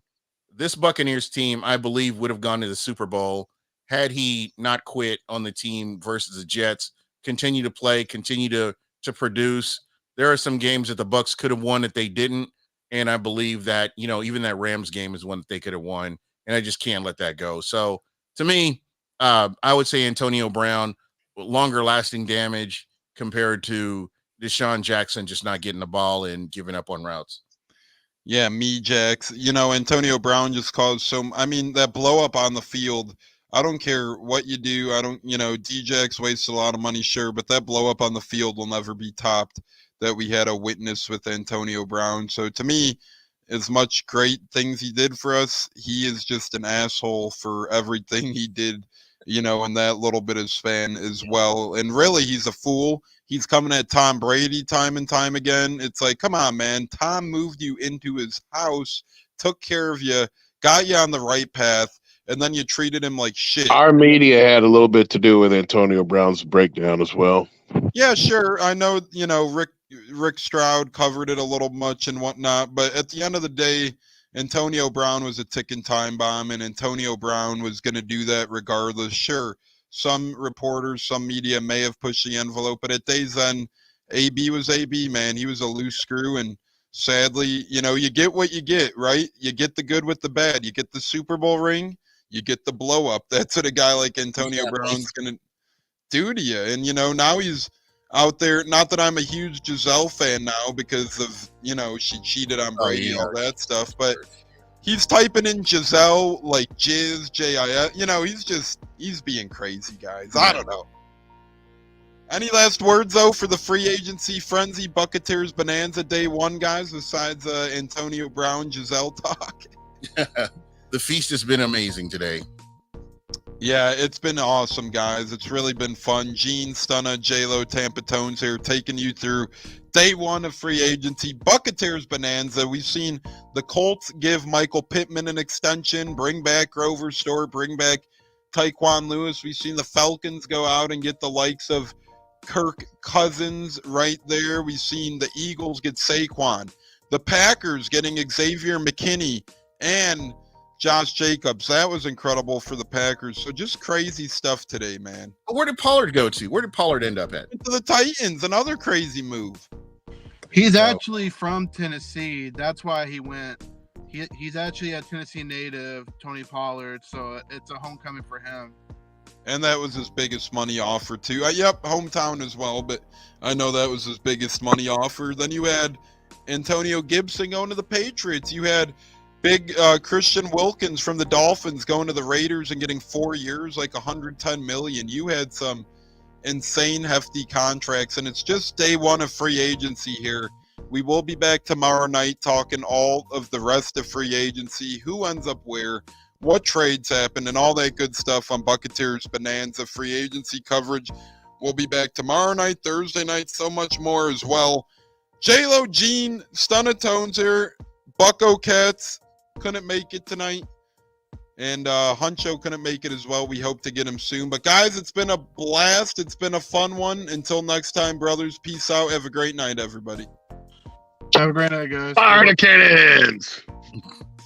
this Buccaneers team, I believe, would have gone to the Super Bowl had he not quit on the team versus the Jets. Continue to play, continue to produce. There are some games that the Bucs could have won that they didn't, and I believe that even that Rams game is one that they could have won, and I just can't let that go. So to me, I would say Antonio Brown, longer lasting damage compared to Deshaun Jackson just not getting the ball and giving up on routes. Yeah, Jax. Antonio Brown just caused that blow up on the field. I don't care what you do. I don't, D-Jax wasted a lot of money, sure, but that blow up on the field will never be topped that we had a witness with Antonio Brown. So to me, as much great things he did for us, he is just an asshole for everything he did, in that little bit of span as well. And really, he's a fool. He's coming at Tom Brady time and time again. It's like, come on, man. Tom moved you into his house, took care of you, got you on the right path, and then you treated him like shit. Our media had a little bit to do with Antonio Brown's breakdown as well. Yeah, sure. I know, Rick Stroud covered it a little much and whatnot, but at the end of the day, Antonio Brown was a ticking time bomb, and Antonio Brown was going to do that regardless. Sure, some reporters, some media may have pushed the envelope, but at day's end, AB was AB, man. He was a loose screw, and sadly, you get what you get, right? You get the good with the bad. You get the Super Bowl ring, you get the blow up. That's what a guy like Antonio Brown's going to do to you. And, now he's out there. Not that I'm a huge Giselle fan now because of, she cheated on Brady and all that stuff, but he's typing in Giselle like Jiz, J-I-S. He's being crazy, guys. I don't know. Any last words, though, for the free agency frenzy, Buccaneers Bonanza Day 1, guys, besides Antonio Brown, Giselle talk? The feast has been amazing today. Yeah, it's been awesome, guys. It's really been fun. Gene, Stunna, J-Lo, Tampa Tones here, taking you through day 1 of free agency. Buccaneers Bonanza. We've seen the Colts give Michael Pittman an extension, bring back Grover Stewart, bring back Tyquan Lewis. We've seen the Falcons go out and get the likes of Kirk Cousins right there. We've seen the Eagles get Saquon. The Packers getting Xavier McKinney and Josh Jacobs. That was incredible for the Packers. So just crazy stuff today, man. Where did Pollard go to? Where did Pollard end up at? To the Titans. Another crazy move. He's actually from Tennessee. That's why he went. He's actually a Tennessee native, Tony Pollard. So it's a homecoming for him. And that was his biggest money offer, too. Yep, hometown as well, but I know that was his biggest money offer. Then you had Antonio Gibson going to the Patriots. You had big Christian Wilkins from the Dolphins going to the Raiders and getting 4 years, like $110 million. You had some insane, hefty contracts, and it's just day 1 of free agency here. We will be back tomorrow night talking all of the rest of free agency, who ends up where, what trades happen, and all that good stuff on Buccaneers Bonanza free agency coverage. We'll be back tomorrow night, Thursday night, so much more as well. J-Lo, Gene, Stunna Tones here. Bucko Cats couldn't make it tonight. And Huncho couldn't make it as well. We hope to get him soon. But guys, it's been a blast. It's been a fun one. Until next time, brothers, peace out. Have a great night, everybody. Have a great night, guys. Fire the cannons!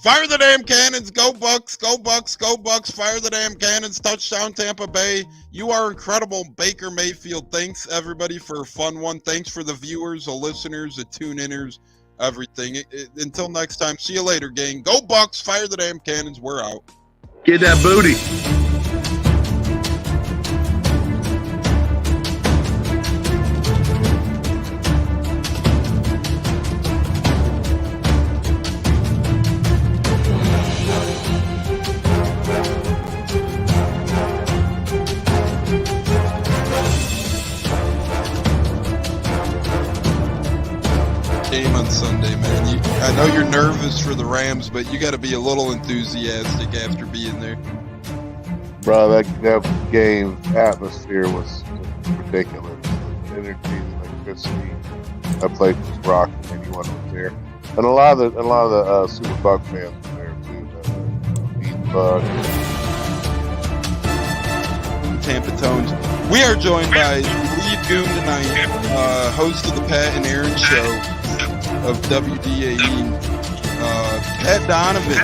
Fire the damn cannons. Go Bucs. Go Bucs. Go Bucs. Fire the damn cannons. Touchdown Tampa Bay. You are incredible, Baker Mayfield. Thanks, everybody, for a fun one. Thanks for the viewers, the listeners, the tune-inners, everything. Until next time, see you later, gang. Go Bucs. Fire the damn cannons. We're out. Get that booty. Game on Sunday, man. I know you're nervous for the Rams, but you got to be a little enthusiastic after being there. Bro, that game atmosphere was ridiculous. The energy, the electricity. That place was rocking. Anyone was there, and a lot of the Super Buck fans were there too. The Bucs. Tampa Tones. We are joined by Lee Goon tonight, host of the Pat and Aaron Show of WDAE, Pat Donovan.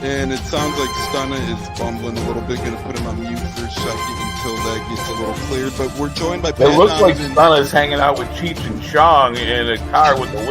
And it sounds like Stunna is bumbling a little bit. Going to put him on mute for a second until that gets a little cleared. But we're joined by Pat It looks like Donovan. Stunna's hanging out with Cheech and Chong in a car with the